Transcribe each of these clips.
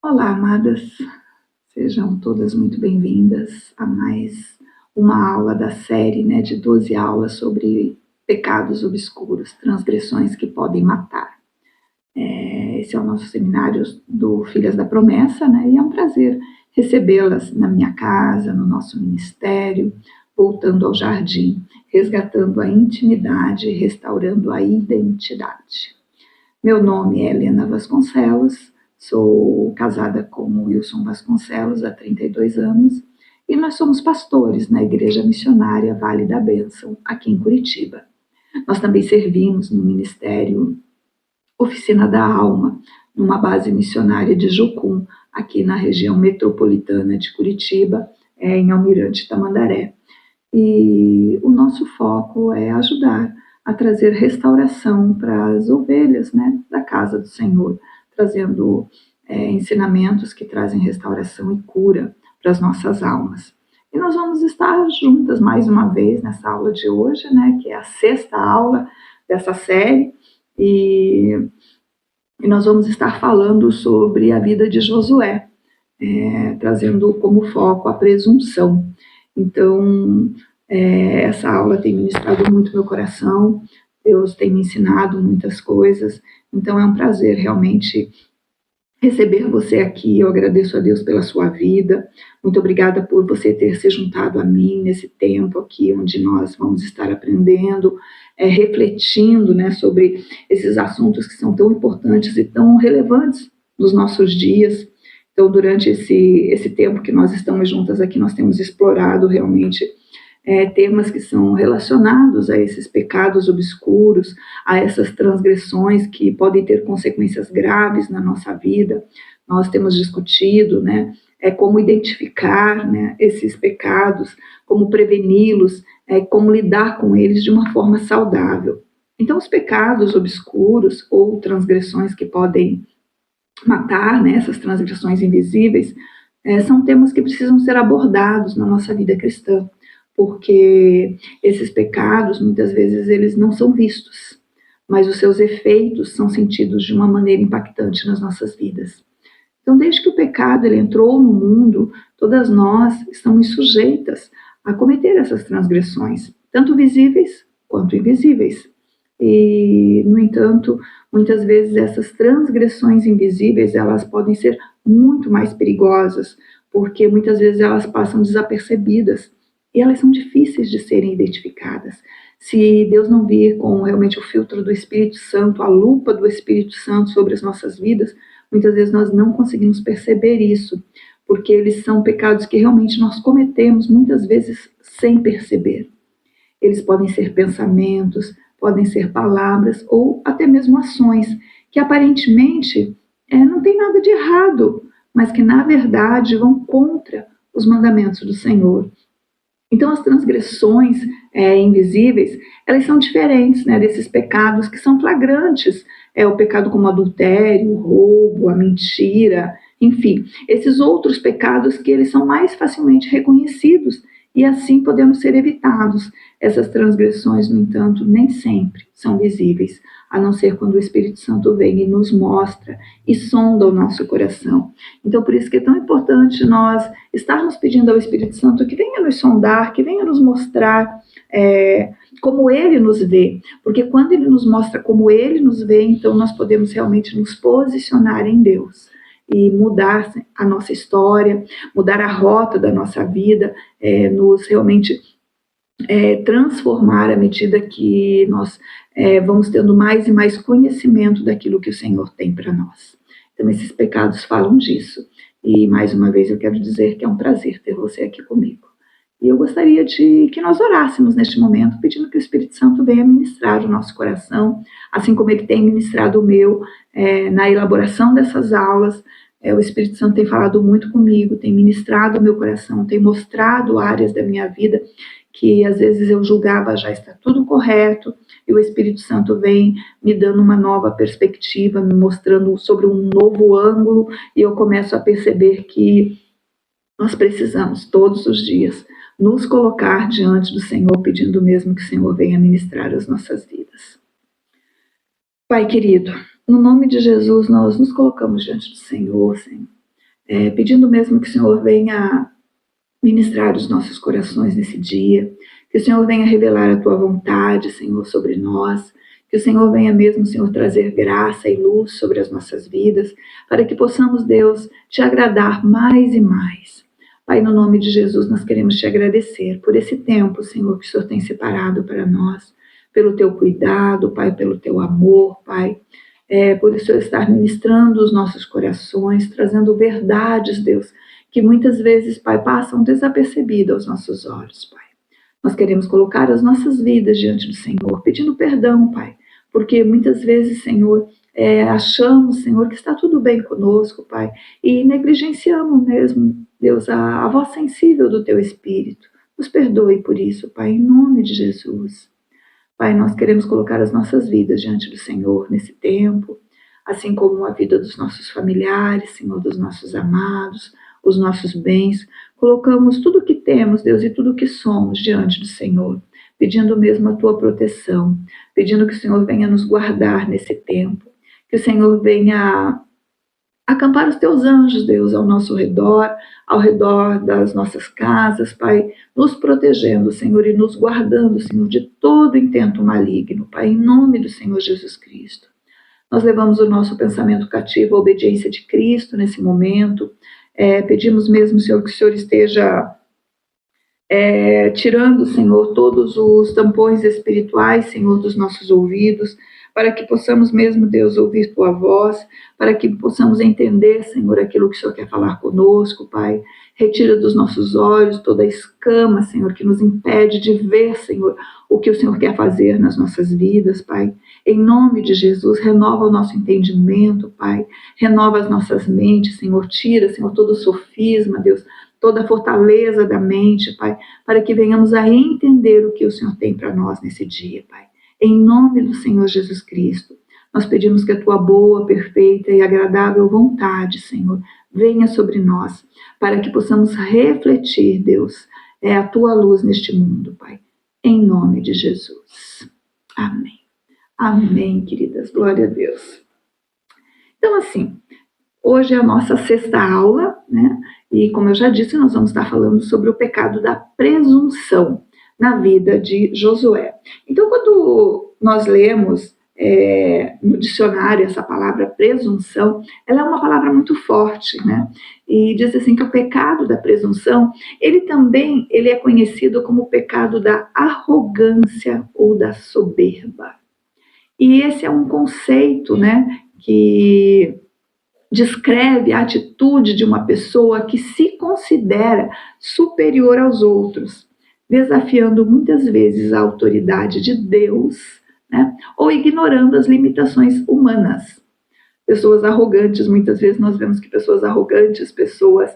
Olá, amadas, sejam todas muito bem-vindas a mais uma aula da série, de 12 aulas sobre pecados obscuros, transgressões que podem matar. Esse é o nosso seminário do Filhas da Promessa, e é um prazer recebê-las na minha casa, no nosso ministério, voltando ao jardim, resgatando a intimidade, restaurando a identidade. Meu nome é Helena Vasconcelos, sou casada com o Wilson Vasconcelos há 32 anos e nós somos pastores na Igreja Missionária Vale da Bênção, aqui em Curitiba. Nós também servimos no Ministério Oficina da Alma, numa base missionária de Jucum, aqui na região metropolitana de Curitiba, em Almirante Tamandaré. E o nosso foco é ajudar a trazer restauração para as ovelhas, da casa do Senhor, trazendo ensinamentos que trazem restauração e cura para as nossas almas. E nós vamos estar juntas mais uma vez nessa aula de hoje, que é a 6ª aula dessa série, e nós vamos estar falando sobre a vida de Josué, trazendo como foco a presunção. Então, essa aula tem ministrado muito meu coração, Deus tem me ensinado muitas coisas, então é um prazer realmente receber você aqui. Eu agradeço a Deus pela sua vida, muito obrigada por você ter se juntado a mim nesse tempo aqui, onde nós vamos estar aprendendo, refletindo, sobre esses assuntos que são tão importantes e tão relevantes nos nossos dias. Então, durante esse tempo que nós estamos juntas aqui, nós temos explorado realmente temas que são relacionados a esses pecados obscuros, a essas transgressões que podem ter consequências graves na nossa vida. Nós temos discutido, como identificar, esses pecados, como preveni-los, como lidar com eles de uma forma saudável. Então, os pecados obscuros ou transgressões que podem matar, essas transgressões invisíveis, são temas que precisam ser abordados na nossa vida cristã, porque esses pecados, muitas vezes, eles não são vistos, mas os seus efeitos são sentidos de uma maneira impactante nas nossas vidas. Então, desde que o pecado ele entrou no mundo, todas nós estamos sujeitas a cometer essas transgressões, tanto visíveis quanto invisíveis. E, no entanto, muitas vezes essas transgressões invisíveis, elas podem ser muito mais perigosas, porque muitas vezes elas passam desapercebidas e elas são difíceis de serem identificadas. Se Deus não vir com realmente o filtro do Espírito Santo, a lupa do Espírito Santo sobre as nossas vidas, muitas vezes nós não conseguimos perceber isso, porque eles são pecados que realmente nós cometemos muitas vezes sem perceber. Eles podem ser pensamentos, podem ser palavras ou até mesmo ações que aparentemente não tem nada de errado, mas que na verdade vão contra os mandamentos do Senhor. Então, as transgressões invisíveis, elas são diferentes desses pecados que são flagrantes. O pecado como adultério, o roubo, a mentira, enfim, esses outros pecados que eles são mais facilmente reconhecidos e assim podemos ser evitados. Essas transgressões, no entanto, nem sempre são visíveis, a não ser quando o Espírito Santo vem e nos mostra e sonda o nosso coração. Então, por isso que é tão importante nós estarmos pedindo ao Espírito Santo que venha nos sondar, que venha nos mostrar como Ele nos vê, porque quando Ele nos mostra como Ele nos vê, então nós podemos realmente nos posicionar em Deus e mudar a nossa história, mudar a rota da nossa vida, nos realmente transformar à medida que nós vamos tendo mais e mais conhecimento daquilo que o Senhor tem para nós. Então, esses pecados falam disso. E, mais uma vez, eu quero dizer que é um prazer ter você aqui comigo. E eu gostaria de que nós orássemos neste momento, pedindo que o Espírito Santo venha ministrar o nosso coração, assim como ele tem ministrado o meu na elaboração dessas aulas. O Espírito Santo tem falado muito comigo, tem ministrado o meu coração, tem mostrado áreas da minha vida que às vezes eu julgava já está tudo correto, e o Espírito Santo vem me dando uma nova perspectiva, me mostrando sobre um novo ângulo, e eu começo a perceber que nós precisamos todos os dias nos colocar diante do Senhor, pedindo mesmo que o Senhor venha ministrar as nossas vidas. Pai querido, no nome de Jesus nós nos colocamos diante do Senhor, Senhor, pedindo mesmo que o Senhor venha ministrar os nossos corações nesse dia, que o Senhor venha revelar a Tua vontade, Senhor, sobre nós, que o Senhor venha mesmo, Senhor, trazer graça e luz sobre as nossas vidas, para que possamos, Deus, Te agradar mais e mais. Pai, no nome de Jesus, nós queremos Te agradecer por esse tempo, Senhor, que o Senhor tem separado para nós, pelo Teu cuidado, Pai, pelo Teu amor, Pai, por o Senhor estar ministrando os nossos corações, trazendo verdades, Deus, que muitas vezes, Pai, passam desapercebidas aos nossos olhos, Pai. Nós queremos colocar as nossas vidas diante do Senhor, pedindo perdão, Pai, porque muitas vezes, Senhor, achamos, Senhor, que está tudo bem conosco, Pai, e negligenciamos mesmo, Deus, a voz sensível do Teu Espírito. Nos perdoe por isso, Pai, em nome de Jesus. Pai, nós queremos colocar as nossas vidas diante do Senhor nesse tempo, assim como a vida dos nossos familiares, Senhor, dos nossos amados, os nossos bens. Colocamos tudo o que temos, Deus, e tudo o que somos diante do Senhor, pedindo mesmo a Tua proteção, pedindo que o Senhor venha nos guardar nesse tempo, que o Senhor venha acampar os Teus anjos, Deus, ao nosso redor, ao redor das nossas casas, Pai, nos protegendo, Senhor, e nos guardando, Senhor, de todo intento maligno, Pai, em nome do Senhor Jesus Cristo. Nós levamos o nosso pensamento cativo à obediência de Cristo nesse momento. Pedimos mesmo, Senhor, que o Senhor esteja tirando, Senhor, todos os tampões espirituais, Senhor, dos nossos ouvidos, para que possamos mesmo, Deus, ouvir Tua voz, para que possamos entender, Senhor, aquilo que o Senhor quer falar conosco, Pai. Retira dos nossos olhos toda a escama, Senhor, que nos impede de ver, Senhor, o que o Senhor quer fazer nas nossas vidas, Pai. Em nome de Jesus, renova o nosso entendimento, Pai. Renova as nossas mentes, Senhor. Tira, Senhor, todo o sofisma, Deus, toda a fortaleza da mente, Pai, para que venhamos a entender o que o Senhor tem para nós nesse dia, Pai. Em nome do Senhor Jesus Cristo, nós pedimos que a Tua boa, perfeita e agradável vontade, Senhor, venha sobre nós, para que possamos refletir, Deus, a Tua luz neste mundo, Pai. Em nome de Jesus. Amém. Amém, queridas. Glória a Deus. Então, assim, hoje é a nossa sexta aula, né? E como eu já disse, nós vamos estar falando sobre o pecado da presunção na vida de Josué. Então, quando nós lemos no dicionário essa palavra presunção, ela é uma palavra muito forte, né? E diz assim que o pecado da presunção, ele é conhecido como o pecado da arrogância ou da soberba. E esse é um conceito, né, que descreve a atitude de uma pessoa que se considera superior aos outros, desafiando muitas vezes a autoridade de Deus, né? Ou ignorando as limitações humanas. Pessoas arrogantes, muitas vezes nós vemos que pessoas arrogantes, pessoas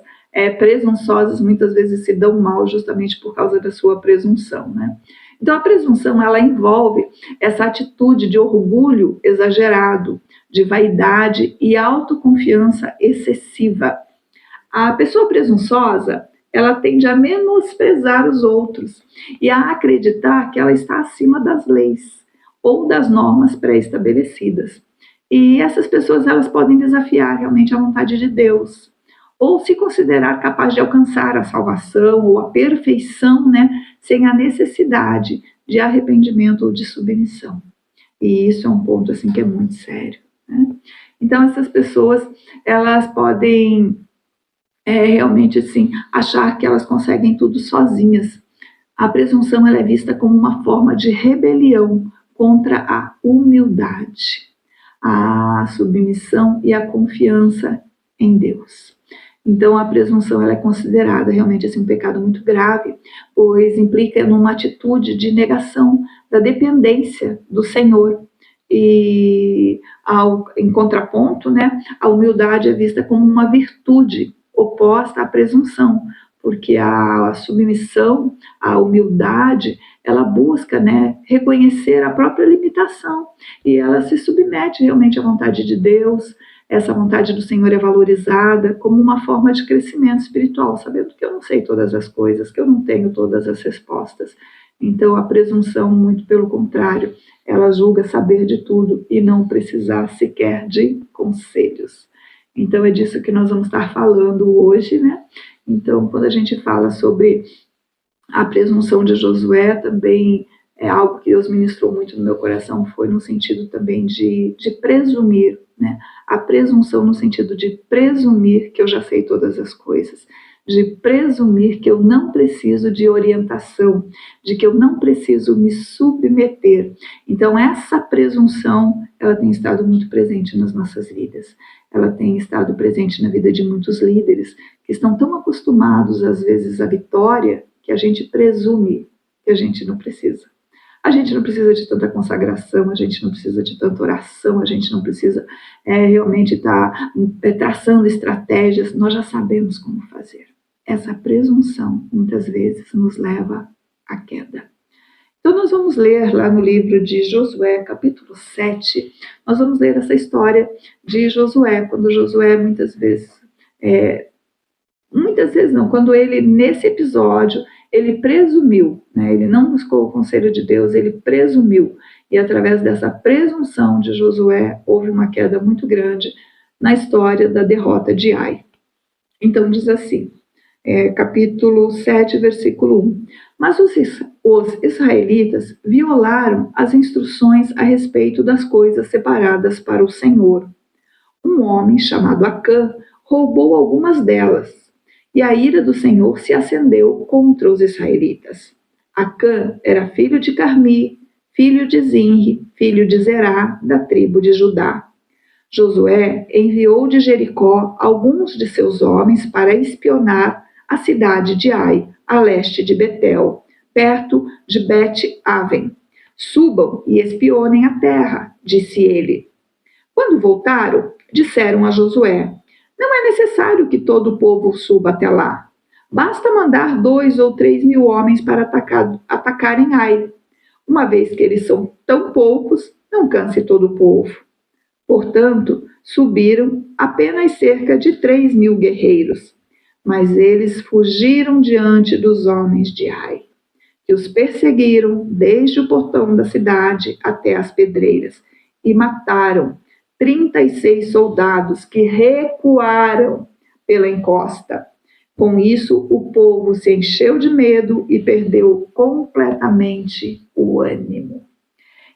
presunçosas, muitas vezes se dão mal justamente por causa da sua presunção, né? Então a presunção, ela envolve essa atitude de orgulho exagerado, de vaidade e autoconfiança excessiva. A pessoa presunçosa, ela tende a menosprezar os outros e a acreditar que ela está acima das leis ou das normas pré-estabelecidas. E essas pessoas, elas podem desafiar realmente a vontade de Deus, ou se considerar capaz de alcançar a salvação ou a perfeição, né, sem a necessidade de arrependimento ou de submissão. E isso é um ponto assim que é muito sério, né? Então essas pessoas, elas podem realmente assim, achar que elas conseguem tudo sozinhas. A presunção, ela é vista como uma forma de rebelião contra a humildade, a submissão e a confiança em Deus. Então a presunção, ela é considerada realmente assim, um pecado muito grave, pois implica numa atitude de negação da dependência do Senhor. E em contraponto, né, a humildade é vista como uma virtude oposta à presunção, porque a submissão, a humildade, ela busca, né, reconhecer a própria limitação e ela se submete realmente à vontade de Deus. Essa vontade do Senhor é valorizada como uma forma de crescimento espiritual, sabendo que eu não sei todas as coisas, que eu não tenho todas as respostas. Então a presunção, muito pelo contrário, ela julga saber de tudo e não precisar sequer de conselhos. Então é disso que nós vamos estar falando hoje, né? Então, quando a gente fala sobre a presunção de Josué, também é algo que Deus ministrou muito no meu coração, foi no sentido também de presumir, né? A presunção no sentido de presumir que eu já sei todas as coisas, de presumir que eu não preciso de orientação, de que eu não preciso me submeter. Então, essa presunção, ela tem estado muito presente nas nossas vidas. Ela tem estado presente na vida de muitos líderes que estão tão acostumados, às vezes, à vitória, que a gente presume que a gente não precisa. A gente não precisa de tanta consagração, a gente não precisa de tanta oração, a gente não precisa realmente estar traçando estratégias, nós já sabemos como fazer. Essa presunção, muitas vezes, nos leva à queda. Então, nós vamos ler lá no livro de Josué, capítulo 7, nós vamos ler essa história de Josué, quando Josué, muitas vezes não, quando ele, nesse episódio, ele presumiu, né? Ele não buscou o conselho de Deus, ele presumiu. E através dessa presunção de Josué, houve uma queda muito grande na história da derrota de Ai. Então diz assim, capítulo 7, versículo 1. Mas os israelitas violaram as instruções a respeito das coisas separadas para o Senhor. Um homem chamado Acã roubou algumas delas, e a ira do Senhor se acendeu contra os israelitas. Acã era filho de Carmi, filho de Zinri, filho de Zerá, da tribo de Judá. Josué enviou de Jericó alguns de seus homens para espionar a cidade de Ai, a leste de Betel, perto de Bet-Aven. Subam e espionem a terra, disse ele. Quando voltaram, disseram a Josué: não é necessário que todo o povo suba até lá. Basta mandar 2 ou 3 mil homens para atacarem Ai. Uma vez que eles são tão poucos, não canse todo o povo. Portanto, subiram apenas cerca de 3 mil guerreiros. Mas eles fugiram diante dos homens de Ai, que os perseguiram desde o portão da cidade até as pedreiras, e mataram 36 soldados que recuaram pela encosta. Com isso, o povo se encheu de medo e perdeu completamente o ânimo.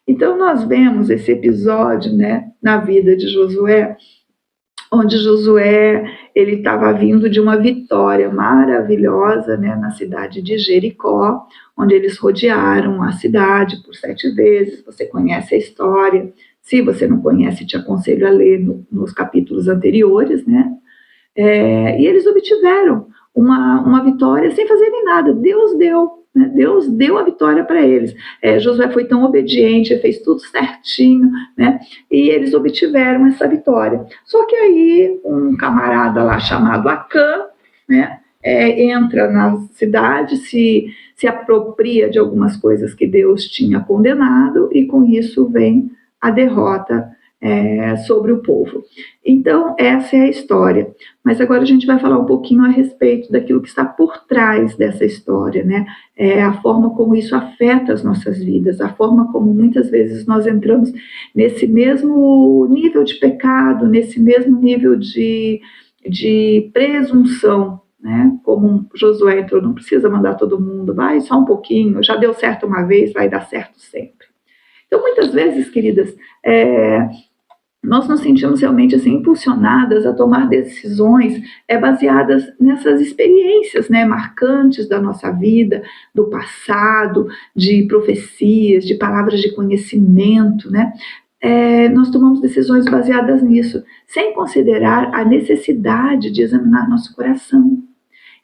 Então, nós vemos esse episódio, né, na vida de Josué, onde Josué ele estava vindo de uma vitória maravilhosa, né, na cidade de Jericó, onde eles rodearam a cidade por 7 vezes. Você conhece a história. Se você não conhece, te aconselho a ler nos capítulos anteriores, né? E eles obtiveram uma vitória sem fazerem nada. Deus deu, né? Deus deu a vitória para eles. Josué foi tão obediente, fez tudo certinho, né? E eles obtiveram essa vitória. Só que aí um camarada lá chamado Acã, né? Entra na cidade, se apropria de algumas coisas que Deus tinha condenado, e com isso vem a derrota sobre o povo. Então, essa é a história. Mas agora a gente vai falar um pouquinho a respeito daquilo que está por trás dessa história, né? A forma como isso afeta as nossas vidas, a forma como muitas vezes nós entramos nesse mesmo nível de pecado, nesse mesmo nível de presunção, né? Como Josué entrou, não precisa mandar todo mundo, vai só um pouquinho, já deu certo uma vez, vai dar certo sempre. Então, muitas vezes, queridas, nós nos sentimos realmente assim, impulsionadas a tomar decisões baseadas nessas experiências, né, marcantes da nossa vida, do passado, de profecias, de palavras de conhecimento, né? Nós tomamos decisões baseadas nisso, sem considerar a necessidade de examinar nosso coração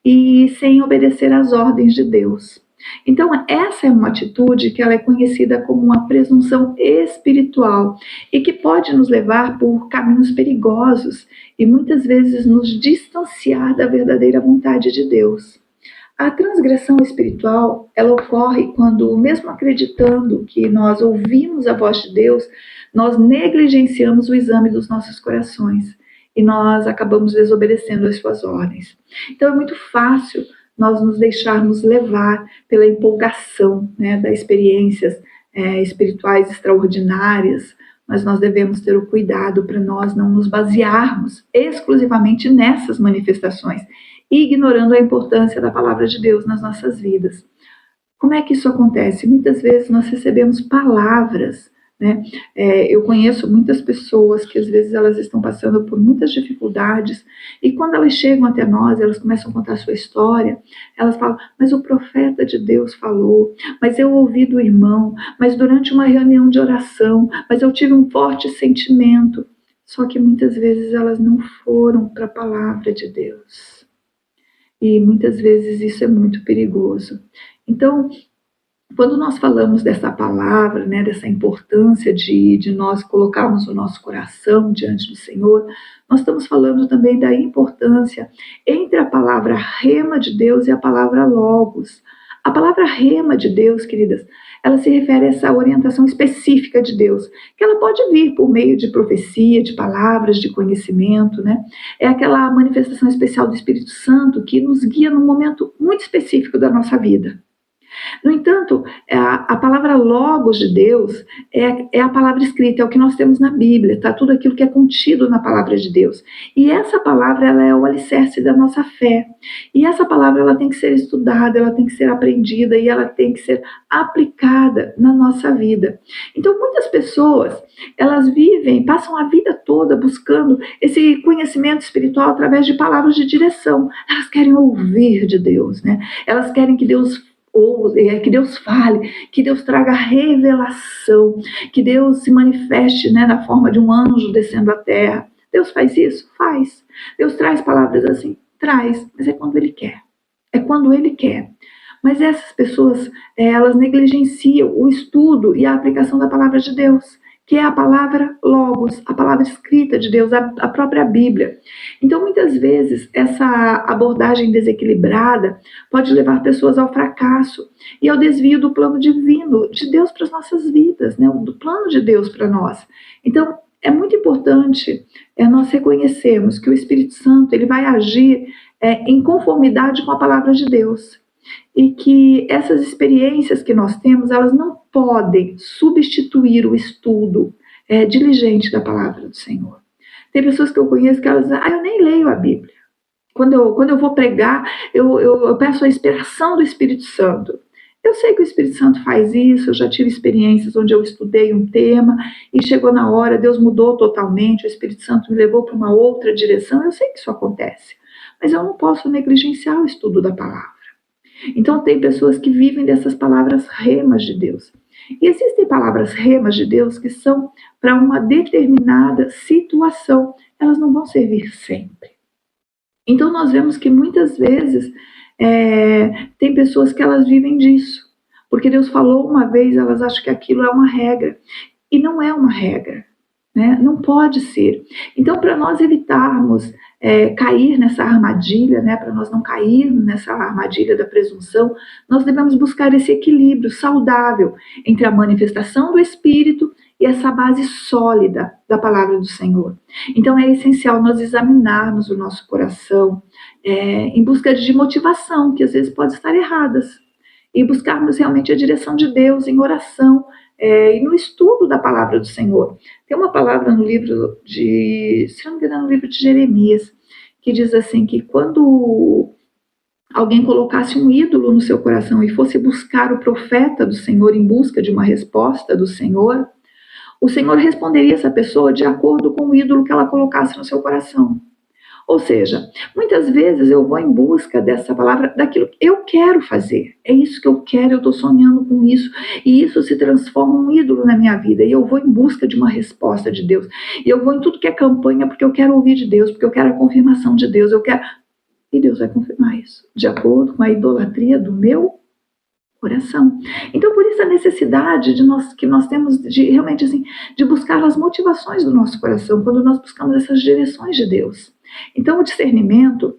e sem obedecer às ordens de Deus. Então, essa é uma atitude que ela é conhecida como uma presunção espiritual e que pode nos levar por caminhos perigosos e muitas vezes nos distanciar da verdadeira vontade de Deus. A transgressão espiritual, ela ocorre quando, mesmo acreditando que nós ouvimos a voz de Deus, nós negligenciamos o exame dos nossos corações e nós acabamos desobedecendo as suas ordens. Então, é muito fácil nós nos deixarmos levar pela empolgação, né, das experiências espirituais extraordinárias, mas nós devemos ter o cuidado para nós não nos basearmos exclusivamente nessas manifestações, ignorando a importância da palavra de Deus nas nossas vidas. Como é que isso acontece? Muitas vezes nós recebemos palavras, né? Eu conheço muitas pessoas que às vezes elas estão passando por muitas dificuldades e quando elas chegam até nós, elas começam a contar a sua história, elas falam, mas o profeta de Deus falou, mas eu ouvi do irmão, mas durante uma reunião de oração, mas eu tive um forte sentimento. Só que muitas vezes elas não foram para a palavra de Deus. E muitas vezes isso é muito perigoso. Então, quando nós falamos dessa palavra, né, dessa importância de nós colocarmos o nosso coração diante do Senhor, nós estamos falando também da importância entre a palavra rema de Deus e a palavra logos. A palavra rema de Deus, queridas, ela se refere a essa orientação específica de Deus, que ela pode vir por meio de profecia, de palavras, de conhecimento, né? É aquela manifestação especial do Espírito Santo que nos guia num momento muito específico da nossa vida. No entanto, a palavra logos de Deus é a palavra escrita, é o que nós temos na Bíblia, tá? Tudo aquilo que é contido na palavra de Deus. E essa palavra, ela é o alicerce da nossa fé. E essa palavra, ela tem que ser estudada, ela tem que ser aprendida e ela tem que ser aplicada na nossa vida. Então, muitas pessoas, elas passam a vida toda buscando esse conhecimento espiritual através de palavras de direção. Elas querem ouvir de Deus, né? Elas querem que Deus que Deus fale, que Deus traga revelação, que Deus se manifeste, né, na forma de um anjo descendo à terra. Deus faz isso? Faz. Deus traz palavras assim? Traz, mas é quando Ele quer. É quando Ele quer. Mas essas pessoas, elas negligenciam o estudo e a aplicação da palavra de Deus, que é a palavra logos, a palavra escrita de Deus, a própria Bíblia. Então, muitas vezes, essa abordagem desequilibrada pode levar pessoas ao fracasso e ao desvio do plano divino de Deus para as nossas vidas, né? Do plano de Deus para nós. Então, é muito importante nós reconhecermos que o Espírito Santo ele vai agir em conformidade com a palavra de Deus. E que essas experiências que nós temos, elas não podem substituir o estudo diligente da palavra do Senhor. Tem pessoas que eu conheço que elas dizem, eu nem leio a Bíblia. Quando eu vou pregar, eu peço a inspiração do Espírito Santo. Eu sei que o Espírito Santo faz isso, eu já tive experiências onde eu estudei um tema e chegou na hora, Deus mudou totalmente, o Espírito Santo me levou para uma outra direção, eu sei que isso acontece. Mas eu não posso negligenciar o estudo da palavra. Então, tem pessoas que vivem dessas palavras remas de Deus. E existem palavras remas de Deus que são para uma determinada situação. Elas não vão servir sempre. Então, nós vemos que muitas vezes tem pessoas que elas vivem disso. Porque Deus falou uma vez, elas acham que aquilo é uma regra. E não é uma regra. Né? Não pode ser. Então, para nós evitarmos cair nessa armadilha, né? Para nós não cairmos nessa armadilha da presunção, nós devemos buscar esse equilíbrio saudável entre a manifestação do Espírito e essa base sólida da palavra do Senhor. Então, é essencial nós examinarmos o nosso coração em busca de motivação, que às vezes pode estar erradas, e buscarmos realmente a direção de Deus em oração, e no estudo da palavra do Senhor. Tem uma palavra no livro se não me engano, no livro de Jeremias, que diz assim, que quando alguém colocasse um ídolo no seu coração e fosse buscar o profeta do Senhor em busca de uma resposta do Senhor, o Senhor responderia essa pessoa de acordo com o ídolo que ela colocasse no seu coração. Ou seja, muitas vezes eu vou em busca dessa palavra, daquilo que eu quero fazer. É isso que eu quero, eu estou sonhando com isso. E isso se transforma em um ídolo na minha vida. E eu vou em busca de uma resposta de Deus. E eu vou em tudo que é campanha porque eu quero ouvir de Deus, porque eu quero a confirmação de Deus. E Deus vai confirmar isso, de acordo com a idolatria do meu coração. Então, por isso a necessidade que nós temos de realmente assim, de buscar as motivações do nosso coração, quando nós buscamos essas direções de Deus. Então, o discernimento,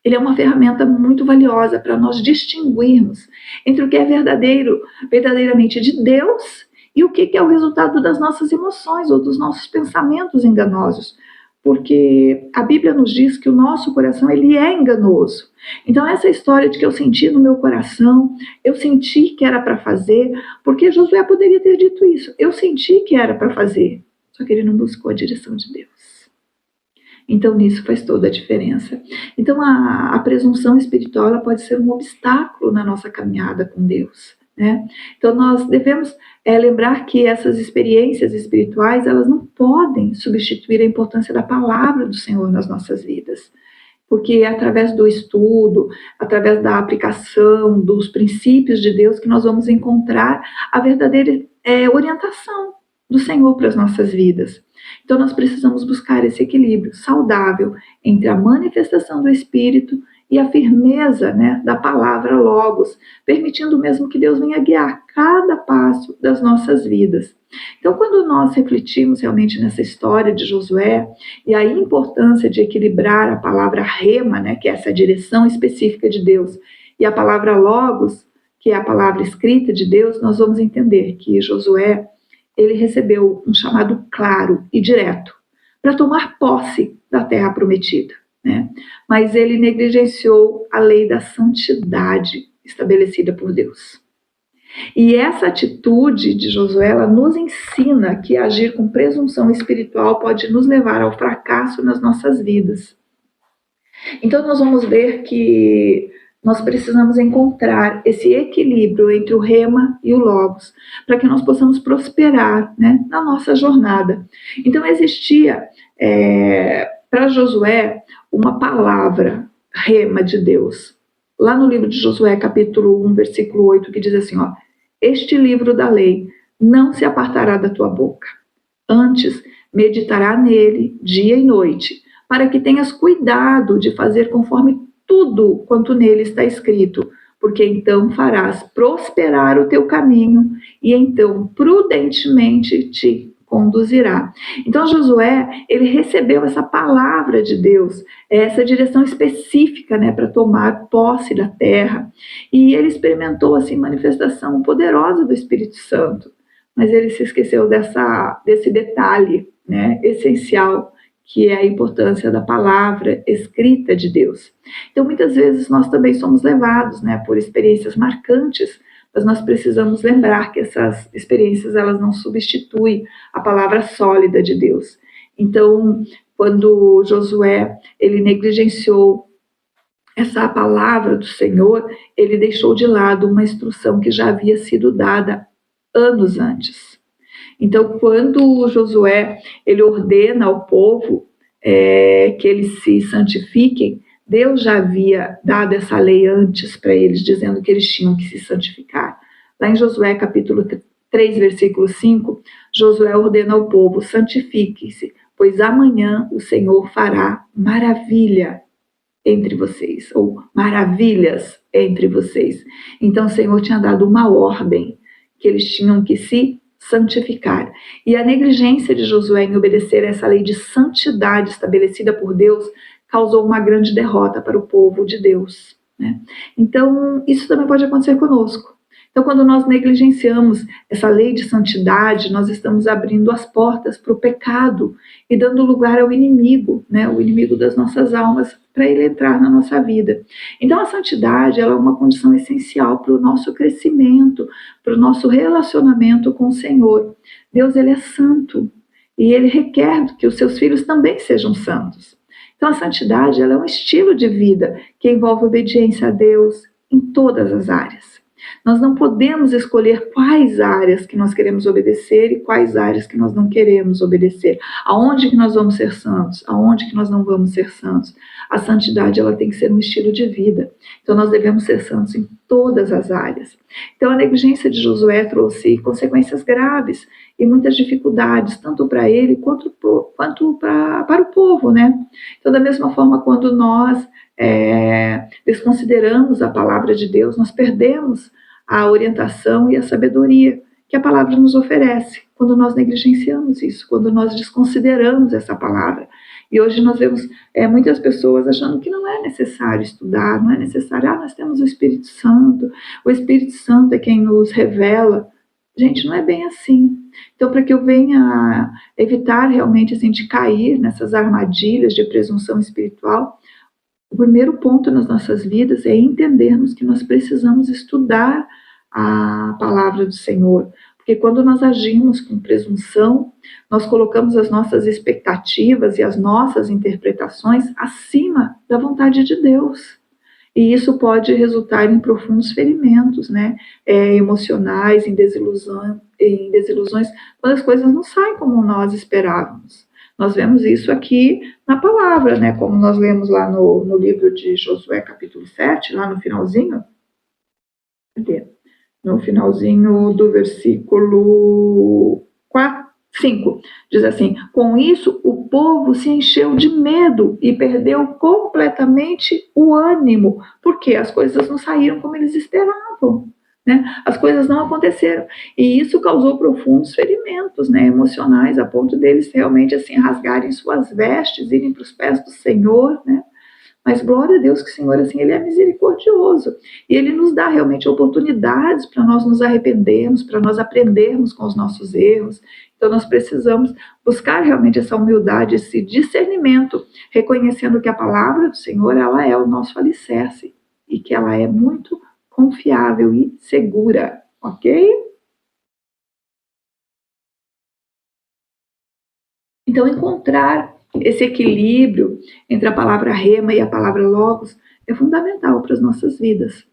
ele é uma ferramenta muito valiosa para nós distinguirmos entre o que é verdadeiramente de Deus e o que é o resultado das nossas emoções ou dos nossos pensamentos enganosos. Porque a Bíblia nos diz que o nosso coração, ele é enganoso. Então, essa história de que eu senti no meu coração, eu senti que era para fazer, porque Josué poderia ter dito isso, eu senti que era para fazer. só que ele não buscou a direção de Deus. Então, nisso faz toda a diferença. Então, a presunção espiritual ela pode ser um obstáculo na nossa caminhada com Deus, né? Então, nós devemos lembrar que essas experiências espirituais, elas não podem substituir a importância da palavra do Senhor nas nossas vidas. Porque é através do estudo, através da aplicação dos princípios de Deus que nós vamos encontrar a verdadeira orientação do Senhor para as nossas vidas. Então, nós precisamos buscar esse equilíbrio saudável entre a manifestação do Espírito e a firmeza, né, da palavra Logos, permitindo mesmo que Deus venha guiar cada passo das nossas vidas. Então, quando nós refletimos realmente nessa história de Josué e a importância de equilibrar a palavra rema, né, que é essa direção específica de Deus, e a palavra Logos, que é a palavra escrita de Deus, nós vamos entender que Josué ele recebeu um chamado claro e direto para tomar posse da terra prometida, né? Mas ele negligenciou a lei da santidade estabelecida por Deus. E essa atitude de Josué, ela nos ensina que agir com presunção espiritual pode nos levar ao fracasso nas nossas vidas. Então nós vamos ver que nós precisamos encontrar esse equilíbrio entre o rema e o logos, para que nós possamos prosperar, né, na nossa jornada. Então existia para Josué uma palavra rema de Deus, lá no livro de Josué, capítulo 1, versículo 8, que diz assim, ó, este livro da lei não se apartará da tua boca, antes meditará nele dia e noite, para que tenhas cuidado de fazer conforme tudo quanto nele está escrito, porque então farás prosperar o teu caminho e então prudentemente te conduzirá. Então Josué, ele recebeu essa palavra de Deus, essa direção específica, né, para tomar posse da terra, e ele experimentou assim manifestação poderosa do Espírito Santo, mas ele se esqueceu desse detalhe, né, essencial, que é a importância da palavra escrita de Deus. Então, muitas vezes nós também somos levados, né, por experiências marcantes, mas nós precisamos lembrar que essas experiências elas não substituem a palavra sólida de Deus. Então, quando Josué ele negligenciou essa palavra do Senhor, ele deixou de lado uma instrução que já havia sido dada anos antes. Então, quando Josué ele ordena ao povo que eles se santifiquem, Deus já havia dado essa lei antes para eles, dizendo que eles tinham que se santificar. Lá em Josué, capítulo 3, versículo 5, Josué ordena ao povo, santifique-se, pois amanhã o Senhor fará maravilha entre vocês, ou maravilhas entre vocês. Então, o Senhor tinha dado uma ordem, que eles tinham que se santificar. E a negligência de Josué em obedecer a essa lei de santidade estabelecida por Deus causou uma grande derrota para o povo de Deus, né? Então, isso também pode acontecer conosco. Então, quando nós negligenciamos essa lei de santidade, nós estamos abrindo as portas para o pecado e dando lugar ao inimigo, né? O inimigo das nossas almas, para ele entrar na nossa vida. Então, a santidade ela é uma condição essencial para o nosso crescimento, para o nosso relacionamento com o Senhor. Deus ele é santo e ele requer que os seus filhos também sejam santos. Então, a santidade ela é um estilo de vida que envolve obediência a Deus em todas as áreas. Nós não podemos escolher quais áreas que nós queremos obedecer e quais áreas que nós não queremos obedecer. Aonde que nós vamos ser santos? Aonde que nós não vamos ser santos? A santidade ela tem que ser um estilo de vida. Então nós devemos ser santos em todas as áreas. Então a negligência de Josué trouxe consequências graves e muitas dificuldades, tanto para ele quanto para o povo, né? Então da mesma forma, quando nós desconsideramos a palavra de Deus, nós perdemos a orientação e a sabedoria que a palavra nos oferece, quando nós negligenciamos isso, quando nós desconsideramos essa palavra. E hoje nós vemos muitas pessoas achando que não é necessário estudar, não é necessário, nós temos o Espírito Santo é quem nos revela. Gente, não é bem assim. Então, para que eu venha evitar realmente assim, de cair nessas armadilhas de presunção espiritual, o primeiro ponto nas nossas vidas é entendermos que nós precisamos estudar a palavra do Senhor, porque Porque quando nós agimos com presunção, nós colocamos as nossas expectativas e as nossas interpretações acima da vontade de Deus. E isso pode resultar em profundos ferimentos, né? Emocionais, em desilusões, quando as coisas não saem como nós esperávamos. Nós vemos isso aqui na palavra, né? Como nós lemos lá no livro de Josué, capítulo 7, lá no finalzinho. Cadê? No finalzinho do versículo 5, diz assim: com isso o povo se encheu de medo e perdeu completamente o ânimo, porque as coisas não saíram como eles esperavam, né? As coisas não aconteceram, e isso causou profundos ferimentos, né, emocionais, a ponto deles realmente assim rasgarem suas vestes, irem para os pés do Senhor, né? Mas glória a Deus que o Senhor, assim, Ele é misericordioso. E Ele nos dá realmente oportunidades para nós nos arrependermos, para nós aprendermos com os nossos erros. Então nós precisamos buscar realmente essa humildade, esse discernimento, reconhecendo que a palavra do Senhor, ela é o nosso alicerce e que ela é muito confiável e segura, ok? Então encontrar esse equilíbrio entre a palavra rema e a palavra logos é fundamental para as nossas vidas.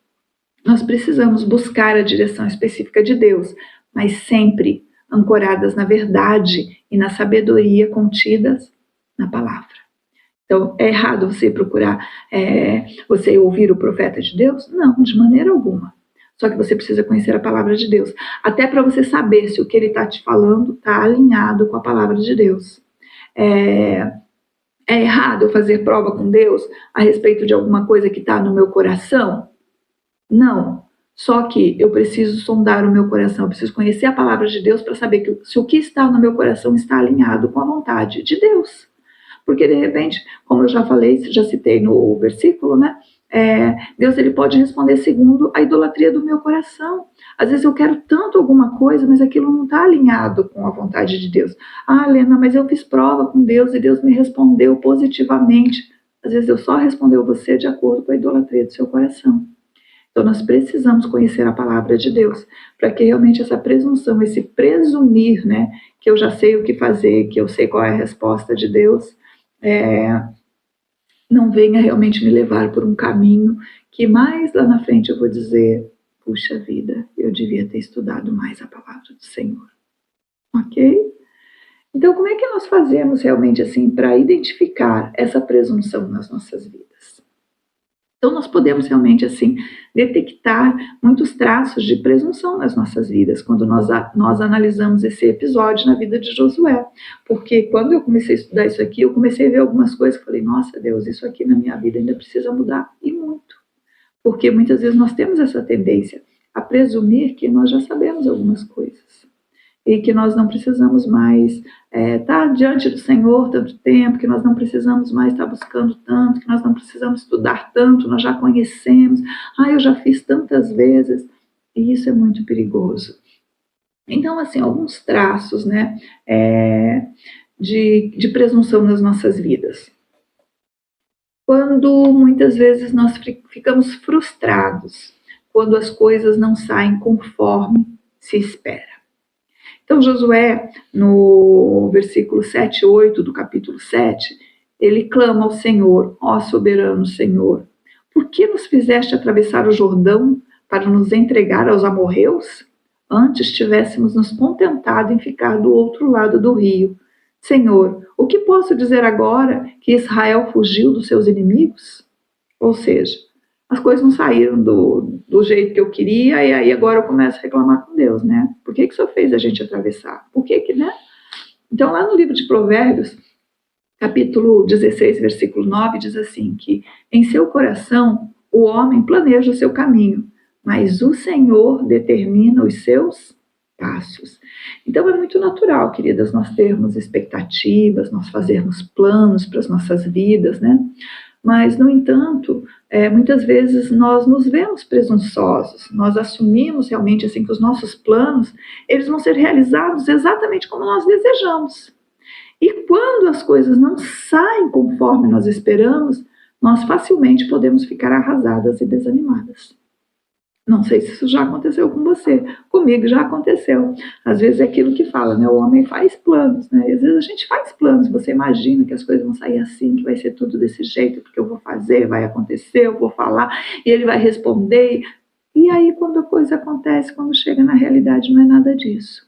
Nós precisamos buscar a direção específica de Deus, mas sempre ancoradas na verdade e na sabedoria contidas na palavra. Então, é errado você procurar, você ouvir o profeta de Deus? Não, de maneira alguma. Só que você precisa conhecer a palavra de Deus, até para você saber se o que ele está te falando está alinhado com a palavra de Deus. É errado eu fazer prova com Deus a respeito de alguma coisa que está no meu coração? Não. Só que eu preciso sondar o meu coração, eu preciso conhecer a palavra de Deus para saber se o que está no meu coração está alinhado com a vontade de Deus. Porque, de repente, como eu já falei, já citei no versículo, né? Deus ele pode responder segundo a idolatria do meu coração. Às vezes eu quero tanto alguma coisa, mas aquilo não está alinhado com a vontade de Deus. Ah, Lena, mas eu fiz prova com Deus e Deus me respondeu positivamente. Às vezes eu só respondeu você de acordo com a idolatria do seu coração. Então nós precisamos conhecer a palavra de Deus, para que realmente essa presunção, esse presumir, né, que eu já sei o que fazer, que eu sei qual é a resposta de Deus, não venha realmente me levar por um caminho que mais lá na frente eu vou dizer, puxa vida, eu devia ter estudado mais a palavra do Senhor. Ok? Então, como é que nós fazemos realmente assim para identificar essa presunção nas nossas vidas? Então, nós podemos realmente assim detectar muitos traços de presunção nas nossas vidas quando nós analisamos esse episódio na vida de Josué. Porque quando eu comecei a estudar isso aqui, eu comecei a ver algumas coisas e falei, nossa Deus, isso aqui na minha vida ainda precisa mudar, e muito. Porque muitas vezes nós temos essa tendência a presumir que nós já sabemos algumas coisas e que nós não precisamos mais estar diante do Senhor tanto tempo, que nós não precisamos mais estar buscando tanto, que nós não precisamos estudar tanto, nós já conhecemos, eu já fiz tantas vezes, e isso é muito perigoso. Então, assim, alguns traços, né, de presunção nas nossas vidas. Quando muitas vezes nós ficamos frustrados, quando as coisas não saem conforme se espera. Então, Josué, no versículo 7 e 8 do capítulo 7, ele clama ao Senhor, ó soberano Senhor, por que nos fizeste atravessar o Jordão para nos entregar aos amorreus? Antes tivéssemos nos contentado em ficar do outro lado do rio. Senhor, o que posso dizer agora que Israel fugiu dos seus inimigos? Ou seja, as coisas não saíram do jeito que eu queria, e aí agora eu começo a reclamar com Deus, né? Por que o Senhor fez a gente atravessar? Por que, né? Então, lá no livro de Provérbios, capítulo 16, versículo 9, diz assim, que em seu coração o homem planeja o seu caminho, mas o Senhor determina os seus passos. Então, é muito natural, queridas, nós termos expectativas, nós fazermos planos para as nossas vidas, né? Mas, no entanto, muitas vezes nós nos vemos presunçosos, nós assumimos realmente assim que os nossos planos, eles vão ser realizados exatamente como nós desejamos. E quando as coisas não saem conforme nós esperamos, nós facilmente podemos ficar arrasadas e desanimadas. Não sei se isso já aconteceu com você. Comigo já aconteceu. Às vezes é aquilo que fala, né? O homem faz planos, né? Às vezes a gente faz planos. Você imagina que as coisas vão sair assim, que vai ser tudo desse jeito, porque eu vou fazer, vai acontecer, eu vou falar, e ele vai responder. E aí, quando a coisa acontece, quando chega na realidade, não é nada disso.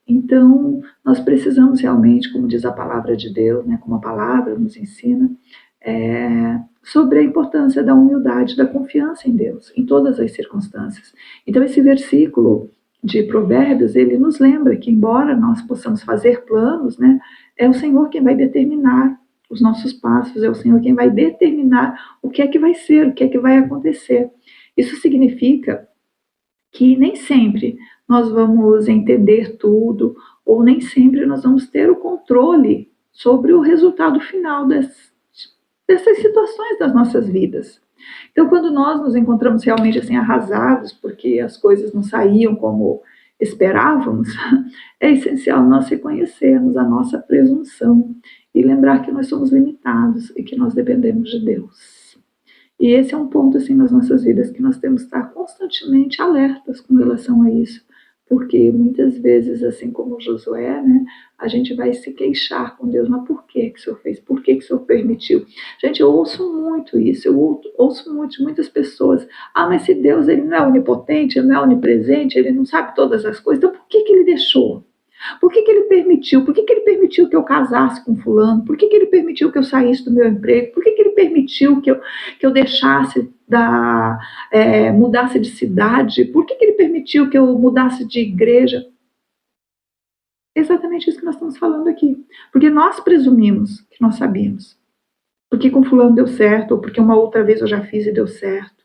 Então, nós precisamos realmente, como diz a palavra de Deus, né? Como a palavra nos ensina, sobre a importância da humildade, da confiança em Deus, em todas as circunstâncias. Então, esse versículo de Provérbios, ele nos lembra que, embora nós possamos fazer planos, né, é o Senhor quem vai determinar os nossos passos, é o Senhor quem vai determinar o que é que vai ser, o que é que vai acontecer. Isso significa que nem sempre nós vamos entender tudo, ou nem sempre nós vamos ter o controle sobre o resultado final dessas situações das nossas vidas. Então, quando nós nos encontramos realmente assim arrasados, porque as coisas não saíam como esperávamos, é essencial nós reconhecermos a nossa presunção e lembrar que nós somos limitados e que nós dependemos de Deus. E esse é um ponto assim nas nossas vidas que nós temos que estar constantemente alertas com relação a isso, porque muitas vezes, assim como Josué, né, a gente vai se queixar com Deus, mas por que o Senhor fez? Por que o Senhor permitiu? Gente, eu ouço muito isso, eu ouço muito de muitas pessoas, mas se Deus ele não é onipotente, ele não é onipresente, ele não sabe todas as coisas, então por que ele deixou? Por que ele permitiu? Por que ele permitiu que eu casasse com fulano? Por que ele permitiu que eu saísse do meu emprego? Por que ele permitiu que eu deixasse mudasse de cidade? Por que ele permitiu que eu mudasse de igreja? Exatamente isso que nós estamos falando aqui. Porque nós presumimos que nós sabíamos. Porque com fulano deu certo, ou porque uma outra vez eu já fiz e deu certo.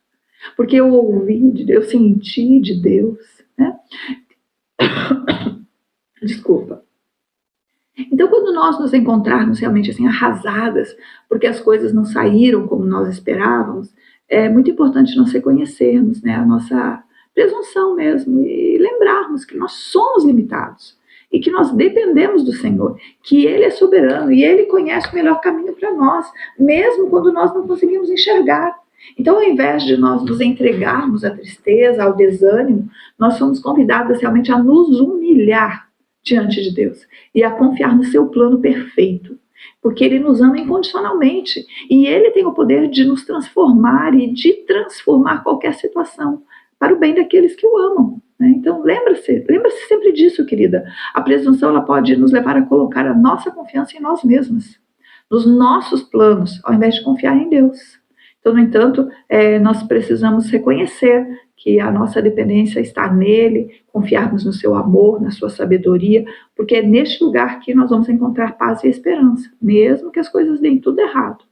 Porque eu ouvi de Deus, eu senti de Deus, né? Desculpa. Então, quando nós nos encontrarmos realmente assim arrasadas, porque as coisas não saíram como nós esperávamos, é muito importante nós reconhecermos, né, a nossa presunção mesmo e lembrarmos que nós somos limitados e que nós dependemos do Senhor, que Ele é soberano e Ele conhece o melhor caminho para nós, mesmo quando nós não conseguimos enxergar. Então, ao invés de nós nos entregarmos à tristeza, ao desânimo, nós somos convidados realmente a nos humilhar diante de Deus e a confiar no seu plano perfeito, porque Ele nos ama incondicionalmente e Ele tem o poder de nos transformar e de transformar qualquer situação para o bem daqueles que o amam, né? Então lembre-se sempre disso, querida. A presunção ela pode nos levar a colocar a nossa confiança em nós mesmas, nos nossos planos, ao invés de confiar em Deus. Então, no entanto, nós precisamos reconhecer que a nossa dependência está nele, confiarmos no seu amor, na sua sabedoria, porque é neste lugar que nós vamos encontrar paz e esperança, mesmo que as coisas deem tudo errado.